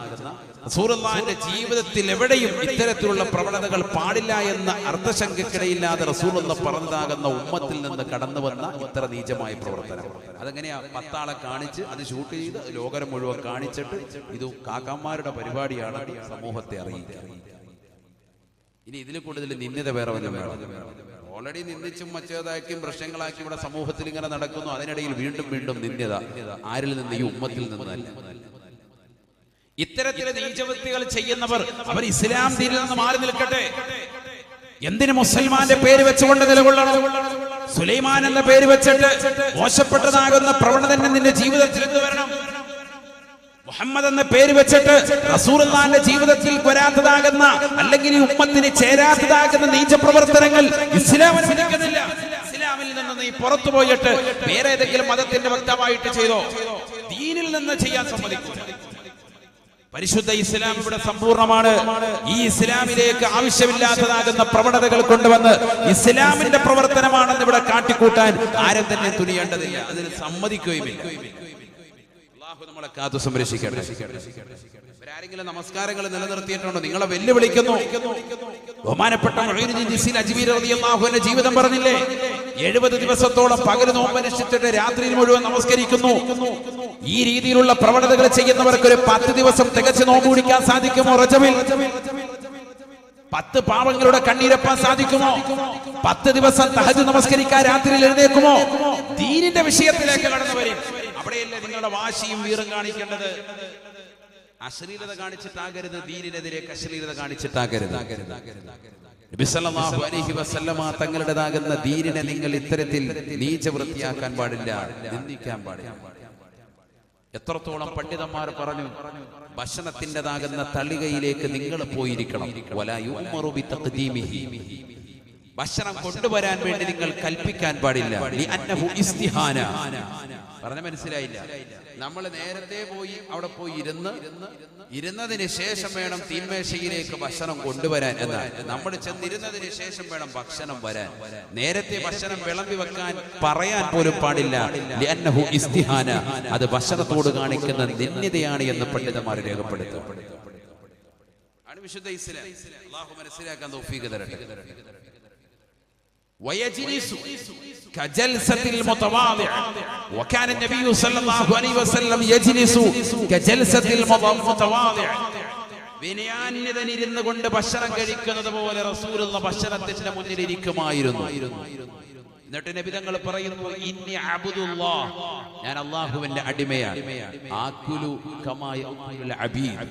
റസൂലുള്ളാഹിന്റെ ജീവിതത്തിൽ എവിടെയും ഇത്തരത്തിലുള്ള പ്രവണതകൾ പാടില്ല എന്ന അർത്ഥശങ്കക്കിടയില്ലാതെ റസൂലുള്ള പറഞ്ഞതാകുന്ന ഉമ്മത്തിൽ നിന്ന് കടന്നു വന്ന ഇത്ര നീചമായ പ്രവർത്തനം. അതെങ്ങനെയാ? 10 ആളെ കാണിച്ച് അത് ഷൂട്ട് ചെയ്ത് ലോകം മുഴുവൻ കാണിച്ചിട്ട് ഇത് കാക്കന്മാരുടെ പരിപാടിയാണെന്ന് സമൂഹത്തെ അറിയിക്കുക. ഇനി ഇതിൽ കൂടുതൽ നിന്ദിത വേറെ വല്ലതും വേണം? ഓൾറെഡി നിന്ദിച്ചും മറ്റേതാക്കിയും പ്രശ്നങ്ങളാക്കി ഇവിടെ സമൂഹത്തിൽ ഇങ്ങനെ നടക്കുന്നു. അതിനിടയിൽ വീണ്ടും വീണ്ടും നിന്ദിത. ആരിൽ നിന്ന്? ഈ ഉമ്മത്തിൽ നിന്നല്ല. ഇത്തരത്തിലെ നീചവൃത്തികൾ ചെയ്യുന്നവർ അവർ ഇസ്ലാം ദീനിൽ നിന്ന് മാറി നിൽക്കട്ടെ. എന്തിന് മുസൽമാന്റെ പേര് വെച്ചുകൊണ്ട് നിലകൊള്ളണം? സുലൈമാൻ എന്ന പേര് വെച്ചിട്ട് മോശപ്പെട്ടതാകുന്ന പ്രവണത നിന്റെ ജീവിതത്തിൽ എന്ത് വരണം? മുഹമ്മദ് എന്ന പേര് വെച്ചിട്ട് റസൂലുള്ളാഹിന്റെ ജീവിതത്തിൽ വരാത്തതാകുന്ന, അല്ലെങ്കിൽ ഈ ഉമ്മത്തിന് ചേരാത്തതാകുന്ന നീച പ്രവർത്തനങ്ങൾ ഇസ്ലാം അനുവദിക്കുന്നില്ല. ഇസ്ലാമിൽ നിന്ന് നീ പുറത്തു പോയിട്ട് വേറെ ഏതെങ്കിലും മതത്തിന്റെ വക്താവായിട്ട് ചെയ്തോ, ദീനിൽ നിന്ന് ചെയ്യാൻ സമ്മതിക്കില്ല. പരിശുദ്ധ ഇസ്ലാം ഇവിടെ സമ്പൂർണ്ണമാണ്. ഈ ഇസ്ലാമിലേക്ക് ആവശ്യമില്ലാത്തതാകുന്ന പ്രവണതകൾ കൊണ്ടുവന്ന് ഇസ്ലാമിന്റെ പ്രവർത്തനമാണെന്ന് ഇവിടെ കാട്ടിക്കൂട്ടാൻ ആരും തന്നെ തുനിയേണ്ടതില്ല. അതിന് സമ്മതിക്കുകയുമില്ല. നമ്മളെ കാത്തു സംരക്ഷിക്കട്ടെ. ഇവരാരെങ്കിലും നമസ്കാരങ്ങൾ നിലനിർത്തിയിട്ടുണ്ടോ? നിങ്ങളെ വെല്ലുവിളിക്കുന്നു. ബഹുമാനപ്പെട്ട മുഈനുദ്ദീൻ ജിസ്രി അജ്മീരി റളിയല്ലാഹു അൻഹു ജീവിതം പറഞ്ഞില്ലേ? 70 ദിവസത്തോളം പകൽ നോമ്പനുഷ്ഠിച്ചിട്ട് രാത്രിയിൽ മുഴുവൻ നമസ്കരിക്കുന്നു. ഈ രീതിയിലുള്ള പ്രവണതകൾ ചെയ്യുന്നവർക്ക് ഒരു 10 ദിവസം തികച്ച് നോമ്പ് പിടിക്കാൻ സാധിക്കുമോ? റജബിൽ 10 പാവങ്ങളുടെ കണ്ണീരപ്പാൻ സാധിക്കുമോ? 10 ദിവസം തഹജ്ജുദ് നമസ്കരിക്കാൻ രാത്രിയിൽ എഴുന്നേൽക്കുമോ? ദീനിന്റെ വിഷയത്തിലേക്ക് കടന്നു വരും. അവിടെയല്ലേ നിങ്ങളുടെ വാശിയും വീറും കാണിക്കേണ്ടത്? അശ്ലീലത കാണിച്ചിട്ടാകരുത്. ദീനിനെതിരെ അശ്ലീലത കാണിച്ചിട്ടാകരുത്. നബി സല്ലല്ലാഹു അലൈഹി വസല്ലമ തങ്ങളുടേതാകുന്ന ദീനിനെ നിങ്ങൾ ഇത്തരത്തിൽ നീചവൃത്തിയാക്കാൻ പാടില്ല, നിന്ദിക്കാൻ പാടില്ല. എത്രത്തോളം പണ്ഡിതന്മാർ പറഞ്ഞു, ഭക്ഷണത്തിൻ്റെതാകുന്ന തളികയിലേക്ക് നിങ്ങൾ പോയിരിക്കണം. വലാ യുഅ്മറു ബിതഖ്ദീമിഹി, ഭക്ഷണം കൊണ്ടുവരാൻ വേണ്ടി നിങ്ങൾ കൽപ്പിക്കാൻ പാടില്ല. ലിഅന്നഹു ഇസ്തിഹാന. പറഞ്ഞ മനസ്സിലായില്ല? നമ്മൾ നേരത്തെ പോയി അവിടെ പോയി ഇരുന്നതിന് ശേഷം വേണം തീന്മേശയിലേക്ക് ഭക്ഷണം കൊണ്ടുവരാൻ എന്നാണ്. നമ്മൾ ചെന്നിരുന്നതിന് ശേഷം വേണം ഭക്ഷണം വരാൻ. നേരത്തെ ഭക്ഷണം വിളമ്പി വെക്കാൻ പറയാൻ പോലും പാടില്ല. ലിഅന്നഹു ഇസ്തിഹാന, അത് ഭക്ഷണത്തോട് കാണിക്കുന്ന നിന്ദ്യതയാണ് എന്ന് പണ്ഡിതന്മാർ രേഖപ്പെടുത്തും. ആണ് വിശുദ്ധ ഇസ്ലാം. അല്ലാഹു മനസ്സിലാക്കാൻ തൗഫീഖ് തരട്ടെ. ويجلس كجلسة المتواضع وكان النبي صلى الله عليه وسلم يجلس كجلسة المتواضع വിനയാന്വിതനിരുന്നു കൊണ്ട് ഭക്ഷണം കഴിക്കുന്നത് പോലെ റസൂലുള്ള ഭക്ഷണത്തിന്റെ മുന്നിൽ ഇരിക്കുമായിരുന്നു. എന്നിട്ട് നബി തങ്ങൾ പറയുന്നു, ഇന്നി അബ്ദുല്ലാഹ്, ഞാൻ അല്ലാഹുവിന്റെ അടിമയാണ്. ആകുലു കമാ യഅകുലുൽ അബീദ്,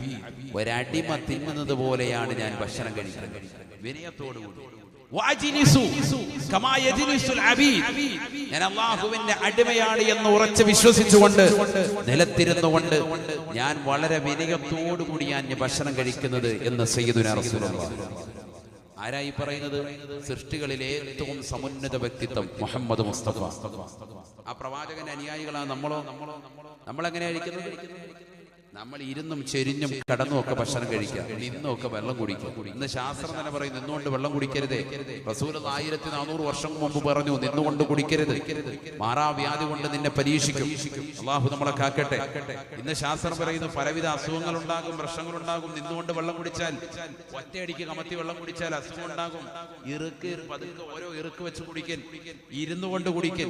ഒരടിമ തിന്നുന്നത് പോലെയാണ് ഞാൻ ഭക്ഷണം കഴിക്കുന്നത്, വിനയത്തോടുകൂടി. ഞാൻ അല്ലാഹുവിന്റെ അടിമയാണ് എന്ന് ഉറച്ച് വിശ്വസിച്ചുകൊണ്ട് നിലത്തിരുന്നുകൊണ്ട് ഞാൻ വളരെ വിനയത്തോടുകൂടി ഞാൻ ഭക്ഷണം കഴിക്കുന്നത് എന്ന് സയ്യിദുനാ റസൂലുള്ളാഹി. ആരായി പറയുന്നത്? സൃഷ്ടികളിലെ ഏറ്റവും സമുന്നത വ്യക്തിത്വം മുഹമ്മദ് മുസ്തഫ. ആ പ്രവാചകന്റെ അനുയായികളാണ് നമ്മളെങ്ങനെയാ ഇരിക്കുന്നത്? നമ്മൾ ഇരുന്നും ചെരിഞ്ഞും കടന്നും ഒക്കെ ഭക്ഷണം കഴിക്കാം, നിന്നും ഒക്കെ വെള്ളം കുടിക്കാം. ഇന്ന് ശാസ്ത്രം തന്നെ പറയും നിന്നുകൊണ്ട് വെള്ളം കുടിക്കരുതേ. റസൂൽ 1400 വർഷം മുമ്പ് പറഞ്ഞു നിന്നുകൊണ്ട് കുടിക്കരുത്, മാറാവ്യാധി കൊണ്ട് നിന്നെ പരീക്ഷിക്കും. അള്ളാഹു നമ്മളെ കാക്കട്ടെ. ഇന്ന് ശാസ്ത്രം പറയുന്നു പലവിധ അസുഖങ്ങൾ ഉണ്ടാകും, പ്രശ്നങ്ങളുണ്ടാകും. നിന്നുകൊണ്ട് വെള്ളം കുടിച്ചാൽ, ഒറ്റയടിക്ക് കമത്തി വെള്ളം കുടിച്ചാൽ അസുഖം ഉണ്ടാകും. പതുക്കെ ഓരോ ഇറുക്ക് വെച്ച് കുടിക്കൻ, ഇരുന്നു കൊണ്ട് കുടിക്കൻ,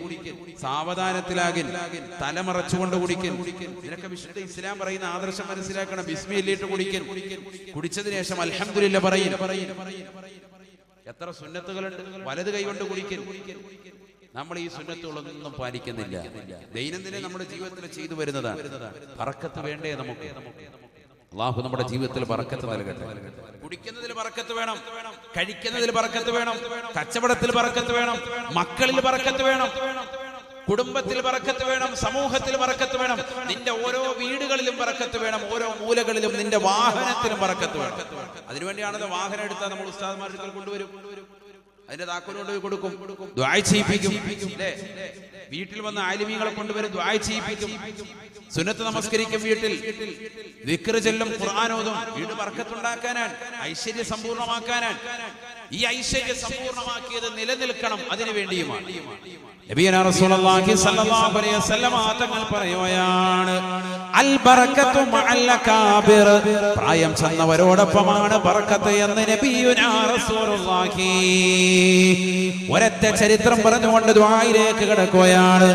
സാവധാനത്തിലാകൻ, തലമറച്ചുകൊണ്ട് കുടിക്കൻ. ഇതിനൊക്കെ വിശുദ്ധ ഇസ്ലാം പറയുന്ന ആദർശം മനസ്സിലാക്കണം. ബിസ്മില്ലിട്ട് കുടിക്കൻ, കുടിച്ചതിന് ശേഷം അൽഹംദുലില്ലാ പറയും. എത്ര സുന്നത്തുകളുണ്ട്. വലത് കൈകൊണ്ട് കുടിക്കൻ. നമ്മൾ ഈ സുന്നത്തുകളൊന്നും പാലിക്കുന്നില്ല. ദൈനംദിനം നമ്മുടെ ജീവിതത്തിൽ ചെയ്തു വരുന്നതാണ്. ബറക്കത്ത് വേണ്ടേ നമുക്ക്? അല്ലാഹു നമ്മുടെ ജീവിതത്തിൽ ബറക്കത്ത് നൽകട്ടെ. കുടിക്കുന്നതിൽ ബറക്കത്ത് വേണം, കഴിക്കുന്നതിൽ ബറക്കത്ത് വേണം, കച്ചവടത്തിൽ ബറക്കത്ത് വേണം, മക്കളിൽ ബറക്കത്ത് വേണം, കുടുംബത്തിൽ ബറക്കത്ത് വേണം, സമൂഹത്തിൽ ബറക്കത്ത് വേണം, നിന്റെ ഓരോ വീടുകളിലും ബറക്കത്ത് വേണം, ഓരോ മൂലകളിലും, നിന്റെ വാഹനത്തിലും ബറക്കത്ത് വേണം. അതിനുവേണ്ടിയാണത് വാഹനം എടുത്താൽ നമ്മൾ ഉസ്താദ്മാരുടെ കൊണ്ടുവരും, അതിന്റെ താക്കോൽ കൊണ്ടുപോയി കൊടുക്കും, ദുആ ചെയ്യിപ്പിക്കും. വീട്ടിൽ വന്ന ആലിമീങ്ങളെ കൊണ്ടുവരും, ദുആ ചെയ്യിപ്പിക്കും, സുന്നത്ത് നമസ്കരിക്കും, വീട്ടിൽ ദിക്ർ ചൊല്ലും, ഖുർആൻ ഓതും. വീട് ബർക്കത്തുണ്ടാക്കാനാണ്, ഐശ്വര്യ സമ്പൂർണ്ണമാക്കാനാണ്. ഈ ഐശ്വര്യ സമ്പൂർണ്ണമാക്കിയത് നിലനിൽക്കണം, അതിനു വേണ്ടിയുമാണ്. നബിയനാ റസൂലുള്ളാഹി സ്വല്ലല്ലാഹു അലൈഹി വസല്ലം തങ്ങൾ പറയുകയാണ്, അൽ ബറകത്തു മഅൽ അകാബിർ, പ്രായം ചെന്നവരോടൊപ്പമാണ് ബർക്കത്ത് എന്ന് നബിയുനാ റസൂലുള്ളാഹി. ഒരൊറ്റ ചരിത്രം പറഞ്ഞുകൊണ്ട് ദുആയിലേക്ക് കടക്കുകയാണ്.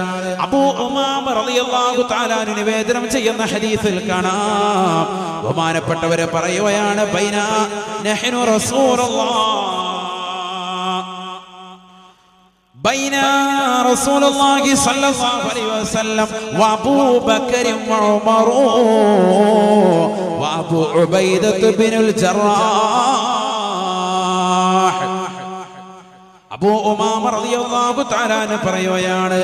അബൂ ഉമാമ റളിയല്ലാഹു തആല നിവേദനം ചെയ്യുന്ന ഹദീസിൽ കാണാം, ബഹുമാനപ്പെട്ടവരെ പറയുകയാണ്, ബൈന നഹ്നു റസൂലുള്ളാഹ് بين رسول الله صلى الله عليه وسلم وابو بكر وعمر وابو عبيدة بن الجراح. അബൂ ഉമാമ റളിയല്ലാഹു തആല പറയുകയാണ്,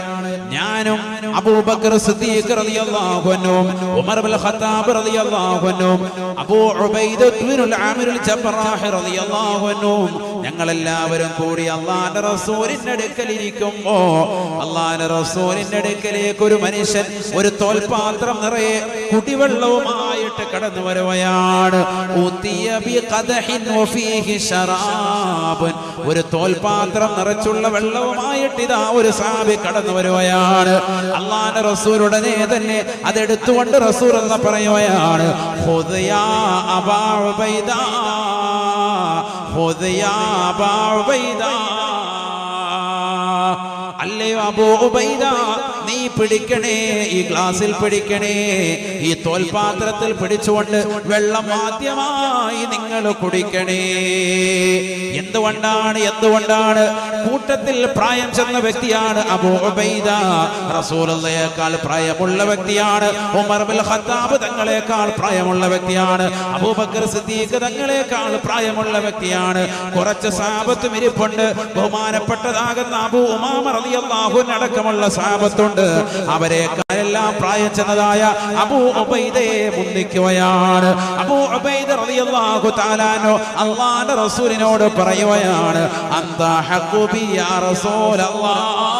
ഞാനും അബൂബക്കർ സിദ്ദീഖ് റളിയല്ലാഹു അൻഹും ഉമർ ഇബ്നുൽ ഖത്താബ് റളിയല്ലാഹു അൻഹും അബൂ ഉബൈദ ഇബ്നുൽ ആമിറുൽ ജബ്റാഹ് റളിയല്ലാഹു അൻഹും ഞങ്ങളെല്ലാവരും കൂടി അല്ലാഹുവിന്റെ റസൂലിന്റെ അടുക്കൽ ഇരിക്കുമ്പോൾ അല്ലാഹുവിന്റെ റസൂലിന്റെ അടുക്കലേക്ക് ഒരു മനുഷ്യൻ ഒരു തോൽപാത്രം നിറയെ കുടിവെള്ളവുമായിട്ട് കടന്നു വരുകയാണ്. ഉതിയ ബി ഖദഹിൻ വഫീഹി ശറാബ്, ഒരു തോൽപാത്രം നിറച്ചുള്ള വെള്ളവുമായിട്ട് ഇതാ ഒരു സഹാബി കടന്നു വരുകയാണ്. അല്ലാഹുവിന്റെ റസൂൽ ഉടനെ തന്നെ അതെടുത്തുകൊണ്ട് റസൂൽ എന്ന് പറയുകയാണ്, ഖുദ് യാ അബാ ഉബൈദ, ഖുദ് യാ അബാ ഉബൈദ, അല്ലയോ അബൂ ഉബൈദ, നീ പിടിക്കണേ, ഈ ഗ്ലാസിൽ പിടിക്കണേ, ഈ തോൽപാത്രത്തിൽ പിടിച്ചുകൊണ്ട് വെള്ളം ആദ്യമായി നിങ്ങൾ കുടിക്കണേ. എന്തുകൊണ്ടാണ് കൂട്ടത്തിൽ പ്രായം ചെന്ന വ്യക്തിയാണ് അബൂ ഉബൈദ, റസൂലുള്ളാഹിയേക്കാൾ പ്രായമുള്ള വ്യക്തിയാണ്, ഉമർ ഇബ്നുൽ ഖത്താബ് തങ്ങളെക്കാൾ പ്രായമുള്ള വ്യക്തിയാണ്, അബൂബക്കർ സിദ്ദീഖ് തങ്ങളെക്കാൾ പ്രായമുള്ള വ്യക്തിയാണ്. കുറച്ച് സഹാബത്തും ഇരിപ്പുണ്ട്, ബഹുമാനപ്പെട്ടതാകുന്ന അബൂ ഉമാമ റളിയല്ലാഹു അൻഹു അടക്കമുള്ള സഹാബത്തുണ്ട്. അവരെക്കാളെല്ലാം പ്രായം ചെന്നതായ അബൂ ഉബൈദയെ മുന്നിക്കുകയാണ്. അബൂ ഉബൈദ റളിയല്ലാഹു തആല അൻഹു അല്ലാഹുവിന്റെ റസൂലിനോട് പറയുകയാണ്, അന്ത ഹഖു ബി യാ റസൂലല്ലാഹ്,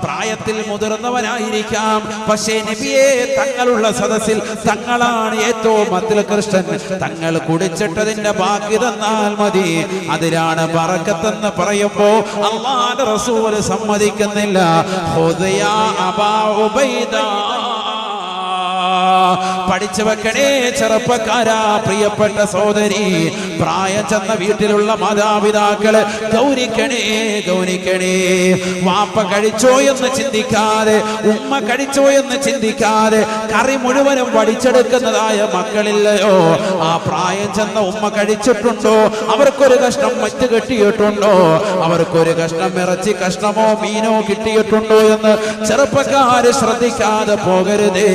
പ്രായത്തിൽ മുതിർന്നവനായിരിക്കാം, പക്ഷേ നബിയെ തങ്ങളുള്ള സദസ്സിൽ തങ്ങളാണ് ഏറ്റവും അത്യുത്കൃഷ്ടൻ. തങ്ങൾ കുടിച്ചിട്ടതിന്റെ ബാക്കി തന്നാൽ മതി, അതിലാണ് ബറക്കത്തെന്ന് പറയുമ്പോ അല്ലാഹുവിന്റെ റസൂൽ സമ്മതിക്കുന്നില്ല. ഖുദ് യാ അബാ ഉബൈദ, പഠിച്ചു വെക്കണേ ചെറുപ്പക്കാരാ, പ്രിയപ്പെട്ട സഹോദരി, പ്രായം ചെന്ന വീട്ടിലുള്ള മാതാപിതാക്കള് ഗൗനിക്കണേ, ഗൗനിക്കണേ. വാപ്പ കഴിച്ചോ എന്ന് ചിന്തിക്കാതെ, ഉമ്മ കഴിച്ചോ എന്ന് ചിന്തിക്കാതെ കറി മുഴുവനും വടിച്ചെടുക്കുന്നതായ മക്കളില്ലയോ? ആ പ്രായം ചെന്ന ഉമ്മ കഴിച്ചിട്ടുണ്ടോ? അവർക്കൊരു കഷ്ണം മറ്റ് കെട്ടിയിട്ടുണ്ടോ? അവർക്കൊരു കഷ്ണം ഇറച്ചി കഷ്ണമോ മീനോ കിട്ടിയിട്ടുണ്ടോ എന്ന് ചെറുപ്പക്കാര് ശ്രദ്ധിക്കാതെ പോകരുതേ.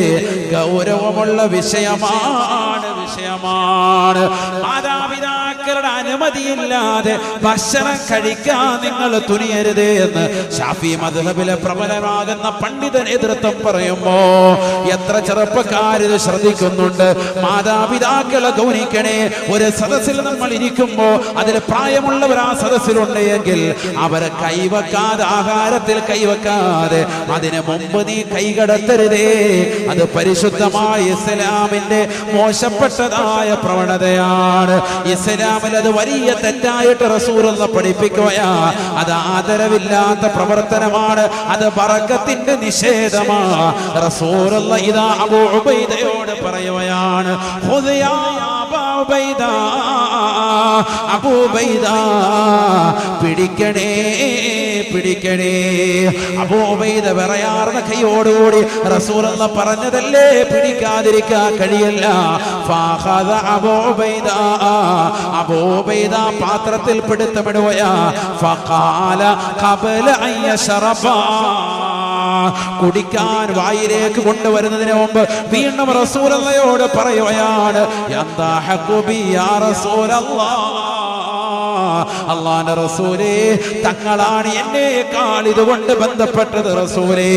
ഗൗരവമുള്ള വിഷയമാണ്, വിഷയമാണ്. മാതാപിതാക്കളുടെ അനുമതിയില്ലാതെ ഭക്ഷണം കഴിക്കാൻ നിങ്ങൾ തുനിയരുതേ എന്ന് ശാഫി മദ്ഹബിലെ പ്രബലമാകുന്ന പണ്ഡിത നേതൃത്വം പറയുമ്പോ എത്ര ചെറുപ്പക്കാരിത് ശ്രദ്ധിക്കുന്നുണ്ട്? മാതാപിതാക്കളെ ഗൗനിക്കണേ. ഒരു സദസ്സിൽ നമ്മൾ ഇരിക്കുമ്പോ അതിൽ പ്രായമുള്ളവർ ആ സദസ്സിലുണ്ടെങ്കിൽ അവരെ കൈവെക്കാതെ, ആഹാരത്തിൽ കൈവെക്കാതെ അതിന് മുമ്പ് നീ കൈകടത്തരുതേ. അത് പരിശുദ്ധമായ ഇസ്ലാമിന്റെ മോശപ്പെട്ടതായ പ്രവണതയാണ്. ഇസ്ലാമിൽ അത് വലിയ തെറ്റായിട്ട് റസൂലുള്ളാഹി പഠിപ്പിക്കുകയാ. അത് ആദരവില്ലാത്ത പ്രവർത്തനമാണ്, അത് ബറക്കത്തിന്റെ നിഷേധമാണ്. റസൂലുള്ളാഹി ഇദാ അബൂ ഉബൈദയോട് പറയുകയാണ്, ഖുദിയാ അബൂ ഉബൈദ, അബൂ ഉബൈദ പിടിക്കണേ, പിടിക്കണേ. അബൂ ഉബൈദ വിറയാർന്ന കൈയോടുകൂടി റസൂലുള്ളാഹി പറഞ്ഞതല്ലേ, പിടിക്കാതിരിക്കാൻ കഴിയില്ല. ഫഖദ അബൂ ഉബൈദ, അബൂ ഉബൈദ പാത്രത്തിൽ പിടുത്തമിടുകയാ. ഫഖാല ഖബല അൻ യശ്റബ, കുടിക്കാൻ വായിലേക്ക് കൊണ്ടുവരുന്നതിന് മുമ്പ് വീണ്ടും റസൂലുള്ളാഹിയോട് പറയുകയാണ്, യന്താ ഹഖുബി യാ റസൂലല്ലാഹ്, അല്ലാഹുവിന്റെ റസൂലേ, തങ്ങളാണ് എന്നേക്കാൾ ഇതുകൊണ്ട് ബന്ധപ്പെട്ടത് റസൂലേ.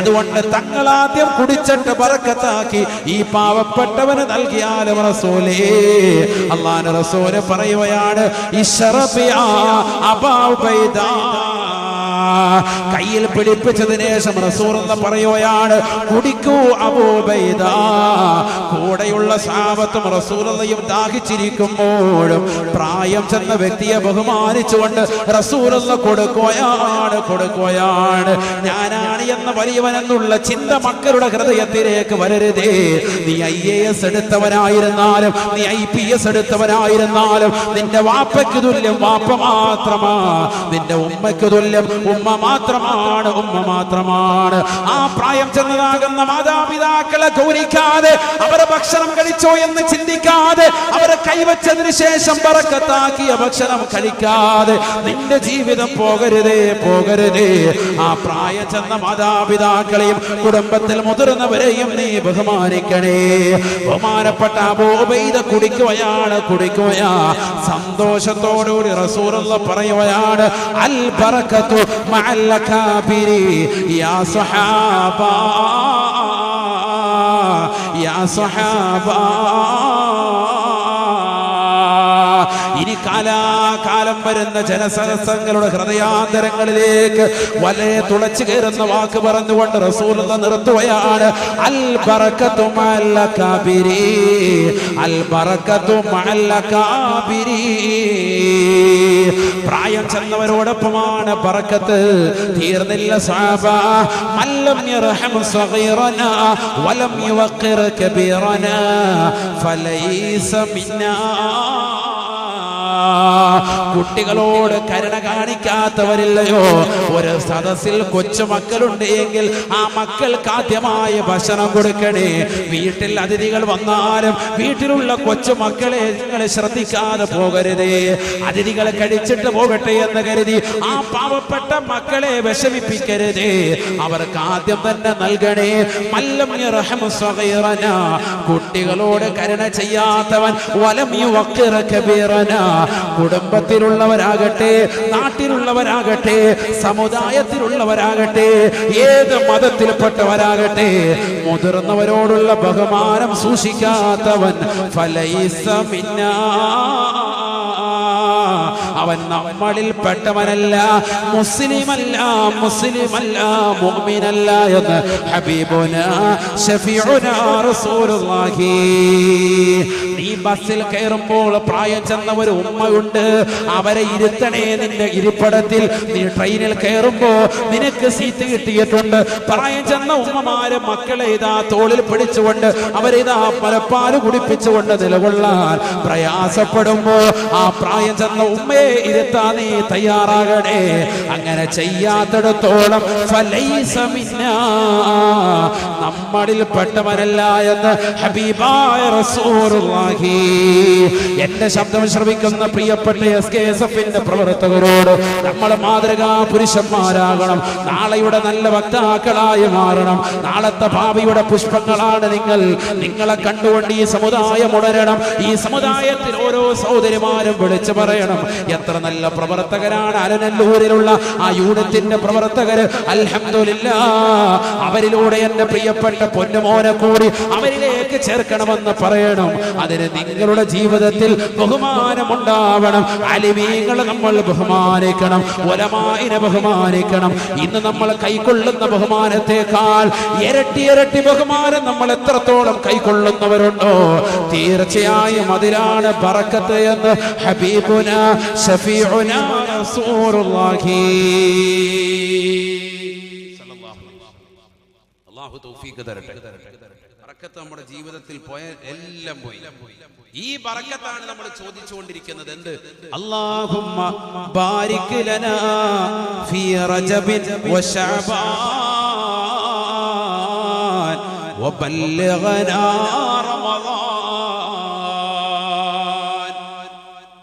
അതുകൊണ്ട് തങ്ങൾ ആദ്യം കുടിച്ചിട്ട് ബറക്കത്താക്കി ഈ പാവപ്പെട്ടവന് നൽകിയാലും റസൂലേ. അല്ലാഹുവിന്റെ റസൂല് പറയുകയാണ്, ഇശ്റബി യാ അബൂ ഉബൈദ. കയ്യിൽ പിടിപ്പിച്ചതിന് ശേഷം റസൂലുള്ളാഹി പറയുകയാണ്, കുടിക്കൂ അബൂ ഉബൈദ. കൂടെയുള്ള സഹാബത്തും റസൂലുള്ളാഹിയും ദാഹിച്ചിരിക്കുമ്പോഴും പ്രായം ചെന്ന വ്യക്തിയെ ബഹുമാനിച്ചുകൊണ്ട് റസൂലുള്ളാഹി കൊടുക്കുകയാണ്, കൊടുക്കുകയാണ്. ഞാനാണ് എന്ന വലിയവനെന്നുള്ള ചിന്ത മക്കളുടെ ഹൃദയത്തിലേക്ക് വരരുതേ. നീ IAS എടുത്തവനായിരുന്നാലും, നീ IPS എടുത്തവനായിരുന്നാലും, നിന്റെ വാപ്പയ്ക്ക് തുല്യം വാപ്പ മാത്രമാ, നിന്റെ ഉമ്മയ്ക്ക് തുല്യം ഉമ്മ മാത്രമാണ്, ഉമ്മ മാത്രമാണ്. ആ പ്രായം ചെന്നതാകുന്ന മാതാപിതാക്കളെ ഗൗനിക്കാതെ, അവരെ ഭക്ഷണം കഴിച്ചോ എന്ന് ചിന്തിക്കാതെ, അവരെ കൈവച്ചതിന് ശേഷം ബറക്കത്താക്കിയ ഭക്ഷണം കഴിക്കാതെ നിന്റെ ജീവിതം പോകരുതേ, പോകരുതേ. ആ പ്രായം ചെന്ന മാതാപിതാക്കളെയും കുടുംബത്തിൽ മുതിർന്നവരെയും നീ ബഹുമാനിക്കണേ. ബഹുമാനപ്പെട്ട അബൂ ഉബൈദ കുടിക്കുകയാണ്, കുടിക്കുകയാ. സന്തോഷത്തോടുകൂടി റസൂലുള്ളാഹി പറയുകയാണ്, അൽ ബറകത്തു മഅൽ അകാബിരി യാ സ്വഹാബ, യാ സ്വഹാബ. ഇനി കാലാകാലം വരുന്ന ജനസഹസ്രങ്ങളുടെ ഹൃദയാന്തരങ്ങളിലേക്ക് വളരെ തുളച്ചു കയറുന്ന വാക്ക് പറഞ്ഞുകൊണ്ട് റസൂലുള്ളാഹി നിർത്തുകയാണ്, അൽ ബറകത്തു മഅൽ അകാബിരി, അൽ ബറകത്തു മഅൽ അകാബിരി. പ്രായം ചെന്നവരോടൊപ്പമാണ് ബറക്കത്ത്. തീർന്നില്ല സ്വഹാബ. മല്ലം യർഹം സഗീറനാ വലം യുവഖിർ കബീറനാ ഫലൈസ മിന്നാ. കുട്ടികളോട് കരുണ കാണിക്കാത്തവരില്ലയോ? ഒരു സദസ്സിൽ കൊച്ചുമക്കളുണ്ട് എങ്കിൽ ആ മക്കൾക്ക് ആദ്യമായ ഭക്ഷണം കൊടുക്കണേ. വീട്ടിൽ അതിഥികൾ വന്നാലും വീട്ടിലുള്ള കൊച്ചുമക്കളെ നിങ്ങൾ ശ്രദ്ധിക്കാതെ പോകരുതേ. അതിഥികളെ കഴിച്ചിട്ട് പോകട്ടെ എന്ന് കരുതി ആ പാവപ്പെട്ട മക്കളെ വിഷമിപ്പിക്കരുതേ. അവർക്ക് ആദ്യം തന്നെ നൽകണേ. മല്ലം യർഹം സഗീറനാ, കുട്ടികളോട് കരുണ ചെയ്യാത്തവൻ, വലം യുവഖിർ കബീറനാ, കുടുംബത്തിലുള്ളവരാകട്ടെ, നാട്ടിലുള്ളവരാകട്ടെ, സമുദായത്തിലുള്ളവരാകട്ടെ, ഏത് മതത്തിൽപ്പെട്ടവരാകട്ടെ, മുതിർന്നവരോടുള്ള ബഹുമാനം സൂക്ഷിക്കാത്തവൻ ഫലൈസ മിന്നാ, അവൻ നമ്മളിൽ പെട്ടവനല്ല, മുസ്ലിമല്ല, മുഅ്മിനല്ല എന്ന് ഹബീബുനാ ശഫീഉനാ റസൂലുള്ളാഹി. നീ ബസ്സിൽ കയറുമ്പോൾ പ്രായം ചെന്ന ഒരു ഉമ്മയുണ്ട്, അവരെ ഇരുത്തണേ നിന്റെ ഇരിപ്പിടത്തിൽ. നീ ട്രെയിനിൽ കയറുമ്പോ നിനക്ക് സീറ്റ് കിട്ടിയിട്ടുണ്ട്. പ്രായം ചെന്ന ഉമ്മമാര് മക്കളെ ഇതാ തോളിൽ പിടിച്ചുകൊണ്ട് അവരിതാ പലപ്പാല് കുടിപ്പിച്ചുകൊണ്ട് നിലകൊള്ളാൻ പ്രയാസപ്പെടുമ്പോ ആ പ്രായം ചെന്ന ഉമ്മയെ ഇരുത്താൻ നീ തയ്യാറാകണേ. അങ്ങനെ ചെയ്യാത്തിടത്തോളം ഫലൈസ മിന്നാ, നമ്മളിൽ പെട്ടവനല്ല എന്ന് ഹബീബായ റസൂലുള്ളാഹി. എന്റെ ശബ്ദം ശ്രവിക്കുന്ന പ്രിയപ്പെട്ട SKSF-ന്റെ പ്രവർത്തകരോട് നമ്മൾ മാതൃകാ പുരുഷന്മാരാകണം. നാളെയുടെ നല്ല വക്താക്കളായി മാറണം. നാളത്തെ ഭാവിയുടെ പുഷ്പങ്ങളാണ് നിങ്ങൾ. നിങ്ങളെ കണ്ടുകൊണ്ട് ഈ സമുദായം ഉണരണം. ഈ സമുദായത്തിൽ ഓരോ സഹോദരിമാരും വിളിച്ചു പറയണം, എത്ര നല്ല പ്രവർത്തകരാണ് അലനല്ലൂരിലുള്ള ആ യൂണിറ്റിന്റെ പ്രവർത്തകർ. അൽഹംദുലില്ലാഹ്, അവരിലൂടെ എന്റെ പ്രിയപ്പെട്ട പൊന്നുമോനെ കൂടി അവരിലേക്ക് ചേർക്കണമെന്ന് പറയണം. അതിന് നിങ്ങളുടെ ജീവിതത്തിൽ ബഹുമാനമുണ്ടാവണം. അലിമീങ്ങളെ നമ്മൾ ബഹുമാനിക്കണം, ഉലമാഇനെ ബഹുമാനിക്കണം. ഇന്ന് നമ്മൾ കൈക്കൊള്ളുന്ന ബഹുമാനത്തെക്കാൾ ഇരട്ടി ഇരട്ടി ബഹുമാനം നമ്മൾ എത്രത്തോളം കൈക്കൊള്ളുന്നവരുണ്ടോ തീർച്ചയായും അതിലാണ് ബറക്കത്ത് എന്ന് ഹബീബുനാ ശഫീഉനാ റസൂലുള്ളാഹി. അല്ലാഹു തൗഫീഖ് തരട്ടെ. ബറക്കത്ത് നമ്മുടെ ജീവിതത്തിൽ പോയ എല്ലാം പോയി. ഈ ബറക്കത്താണ് നമ്മൾ ചോദിച്ചുകൊണ്ടിരിക്കുന്നത്. എന്ത്? അല്ലാഹുമ്മ ബാരിക് ലനാ ഫീ റജബിൻ വശഅബാൻ വബല്ലിഗ്നാ റമളാൻ.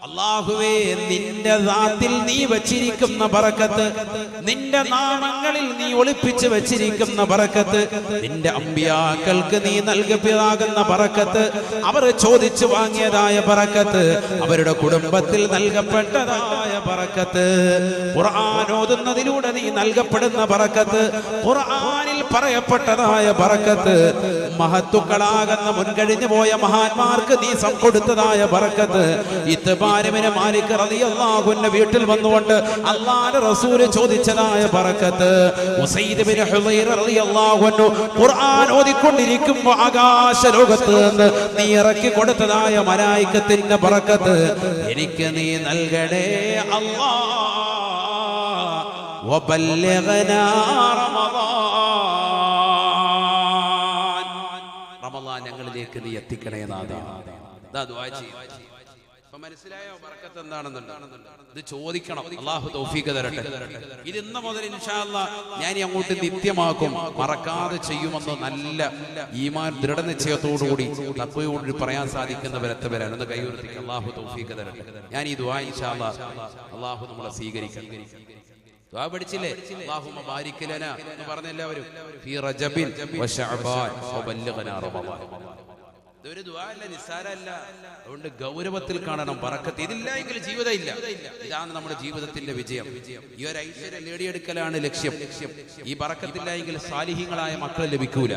അല്ലാഹുവേ, നിന്റെ ദാത്തിൽ നീ വച്ചിരിക്കുന്ന ബറക്കത്ത്, നിന്റെ നാമങ്ങളിൽ നീ ഒളിപ്പിച്ച് വച്ചിരിക്കുന്ന ബറക്കത്ത്, നിന്റെ അമ്പിയാക്കൾക്ക് നീ നൽകപ്പെട്ടതാകുന്ന ബറക്കത്ത്, അവർ ചോദിച്ചു വാങ്ങിയതായ ബറക്കത്ത്, അവരുടെ കുടുംബത്തിൽ നൽകപ്പെട്ടതായ ബറക്കത്ത്, ഖുർആൻ ഓതുന്നതിലൂടെ നീ നൽകപ്പെടുന്ന ബറക്കത്ത്, ഖുർആനിൽ പറയപ്പെട്ടതായ ബറക്കത്ത്, മഹത്തുക്കളാകുന്ന മുൻകഴിഞ്ഞു പോയ മഹാന്മാർക്ക് നീ കൊടുത്തതായ ബറക്കത്ത്, ഇത്ബാരിബ്നു മാലിക് റളിയല്ലാഹു അൻഹു വീട്ടിൽ വന്നുകൊണ്ട് അല്ലാഹുവിന്റെ റസൂല് ചോദിച്ചതായ ബറക്കത്ത്, ഉസൈദ് ഇബ്നു ഹുദൈറ റളിയല്ലാഹു അൻഹു ഖുർആൻ ഓതിക്കൊണ്ടിരിക്കുമ്പോൾ ആകാശ ലോകത്ത് നിന്ന് നീ ഇറക്കി കൊടുത്തതായ മലായികത്തിന്റെ ബറക്കത്ത് എനിക്ക് നീ നൽകണേ അല്ലാഹ്. വബല്ലിഗ്നാ റമളാൻ, റമളാൻ ഞങ്ങളിലേക്ക് നീ എത്തിക്കണേ നാഥാ. ദാ ദുആ ചെയ്യ്. മനസ്സിലായോ ബറക്കത്ത് എന്താണെന്നുണ്ട്? ഇത് ചോദിക്കണം. അല്ലാഹു തൗഫീഖ് തരട്ടെ. ഇത് ഇന്ന് മുതൽ ഇൻഷാ അല്ലാഹ് ഞാൻ അങ്ങോട്ട് നിത്യമാക്കും, മറക്കാതെ ചെയ്യുമെന്ന് നല്ല ഈമാൻ ദൃഢനിശ്ചയത്തോടുകൂടി തഖ്വയോടുകൂടി പറയാൻ സാധിക്കുന്നവരെത്തവരാണ്. ഒന്ന് കൈയുയർത്തിക്കുക. അല്ലാഹു തൗഫീഖ് തരട്ടെ. ഞാൻ ഈ ദുആ ഇൻഷാ അല്ലാഹ് അല്ലാഹു നമ്മളെ സ്വീകരിക്കട്ടെ. ദുആ പഠിച്ചില്ലേ? അല്ലാഹുമ്മ ബാരിക് ലനാ എന്ന് പറഞ്ഞ എല്ലാവരും ഫീ റജബിൻ വശഅബാൻ വബല്ലിഗ്നാ റമളാൻ. ഇതൊരു ദുആ അല്ല, നിസ്സാരമല്ല. അതുകൊണ്ട് ഗൗരവത്തിൽ കാണണം ബറക്കത്ത്. ഇതില്ലെങ്കിൽ ജീവിതം ഇല്ല. ഇതാണ് നമ്മുടെ ജീവിതത്തിന്റെ വിജയം. ഈ ഒരു ഐശ്വര്യം നേടിയെടുക്കലാണ് ലക്ഷ്യം. ഈ ബറക്കത്തില്ലെങ്കിൽ സാലിഹീങ്ങളായ മക്കൾ ലഭിക്കൂല.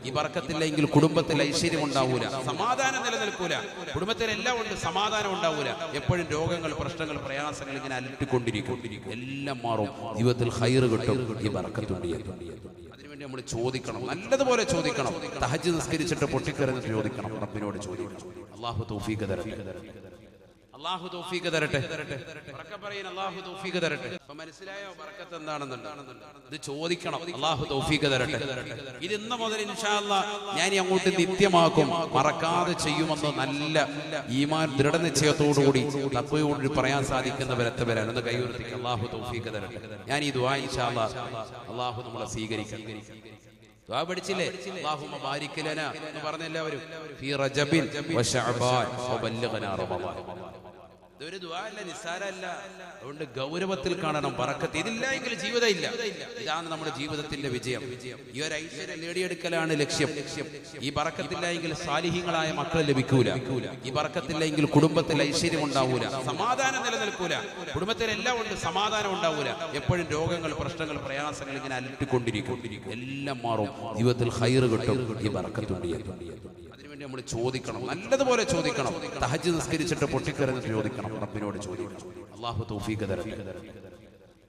ഈ ബറക്കത്തില്ലെങ്കിൽ കുടുംബത്തിൽ ഐശ്വര്യം ഉണ്ടാവൂല, സമാധാനം നിലനിൽക്കൂല. കുടുംബത്തിലെല്ലാം ഉണ്ട്, സമാധാനം ഉണ്ടാവൂല. എപ്പോഴും രോഗങ്ങൾ, പ്രശ്നങ്ങൾ, പ്രയാസങ്ങൾ ഇങ്ങനെ അലട്ടിക്കൊണ്ടിരിക്കും. എല്ലാം മാറും, ജീവിതത്തിൽ ഖൈർ കിട്ടും. ഈ ബറക്കത്തുണ്ട്. നമ്മൾ ചോദിക്കണം, നല്ലതുപോലെ ചോദിക്കണം. തഹജ്ജുദ് നിസ്കരിച്ചിട്ട് പൊട്ടിക്കരഞ്ഞിട്ട് ചോദിക്കണം, റബ്ബിനോട് ചോദിക്കണം. അല്ലാഹു തൗഫീഖ് തരട്ടെ. അല്ലാഹു തൗഫീഖ് തരട്ടെ. ബറക്കത്ത് പറയുന്ന അല്ലാഹു തൗഫീഖ് തരട്ടെ. അപ്പോൾ മനസ്സിലായോ ബറക്കത്ത് എന്താണെന്നുണ്ട്? ഇത് ചോദിക്കണം. അല്ലാഹു തൗഫീഖ് തരട്ടെ. ഇത് ഇന്ന് മുതൽ ഇൻഷാ അല്ലാഹ് ഞാൻ അങ്ങോട്ട് നിത്യമാക്കും, മറക്കാതെ ചെയ്യുമെന്ന് നല്ല ഈമാൻ ദൃഢനിശ്ചയത്തോടുകൂടി തഖ്വയോടുകൂടി പറയാൻ സാധിക്കുന്നവരെത്തവരാണ്. ഒന്ന് കൈയുയർത്തിക്കുക. അല്ലാഹു തൗഫീഖ് തരട്ടെ. ഞാൻ ഈ ദുആ ഇൻഷാ അല്ലാഹ് അല്ലാഹു നമ്മളെ സ്വീകരിക്കട്ടെ. ദുആ പഠിച്ചില്ലേ? അല്ലാഹുമ്മ ബാരിക് ലനാ എന്ന് പറഞ്ഞ എല്ലാവരും ഫീ റജബിൻ വശഅബാൻ വബല്ലിഗ്നാ റമളാൻ. ഇതൊരു ദുആ അല്ല, നിസ്സാരമല്ല. അതുകൊണ്ട് ഗൗരവത്തിൽ കാണണം ബറക്കത്ത്. ഇതില്ലെങ്കിൽ ജീവിതം ഇല്ല. ഇതാണ് നമ്മുടെ ജീവിതത്തിന്റെ വിജയം. ഈ ഒരു ഐശ്വര്യം നേടിയെടുക്കലാണ് ലക്ഷ്യം. ഈ ബറക്കത്തില്ലെങ്കിൽ സാലിഹീങ്ങളായ മക്കൾ ലഭിക്കൂല. ഈ ബറക്കത്തില്ലെങ്കിൽ കുടുംബത്തിൽ ഐശ്വര്യം ഉണ്ടാവൂല, സമാധാനം നിലനിൽക്കൂല. കുടുംബത്തിലെല്ലാം ഉണ്ട്, സമാധാനം ഉണ്ടാവൂല. എപ്പോഴും രോഗങ്ങൾ, പ്രശ്നങ്ങൾ, പ്രയാസങ്ങൾ ഇങ്ങനെ അലട്ടിക്കൊണ്ടിരിക്കും. എല്ലാം മാറും, ജീവിതത്തിൽ ഖൈർ കിട്ടും. ഈ ബറക്കത്തുണ്ട്. അതിന് നമ്മൾ ചോദിക്കണം, നല്ലതുപോലെ ചോദിക്കണം. തഹജ്ജുദ് നിസ്കരിച്ചിട്ട് പൊട്ടിക്കരഞ്ഞിട്ട് ചോദിക്കണം, റബ്ബിനോട് ചോദിക്കണം. അല്ലാഹു തൗഫീഖ് തരട്ടെ,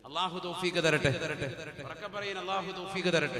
അല്ലാഹു തൗഫീഖ് തരട്ടെ. ഉറക്കെ പറയ്, അല്ലാഹു തൗഫീഖ് തരട്ടെ.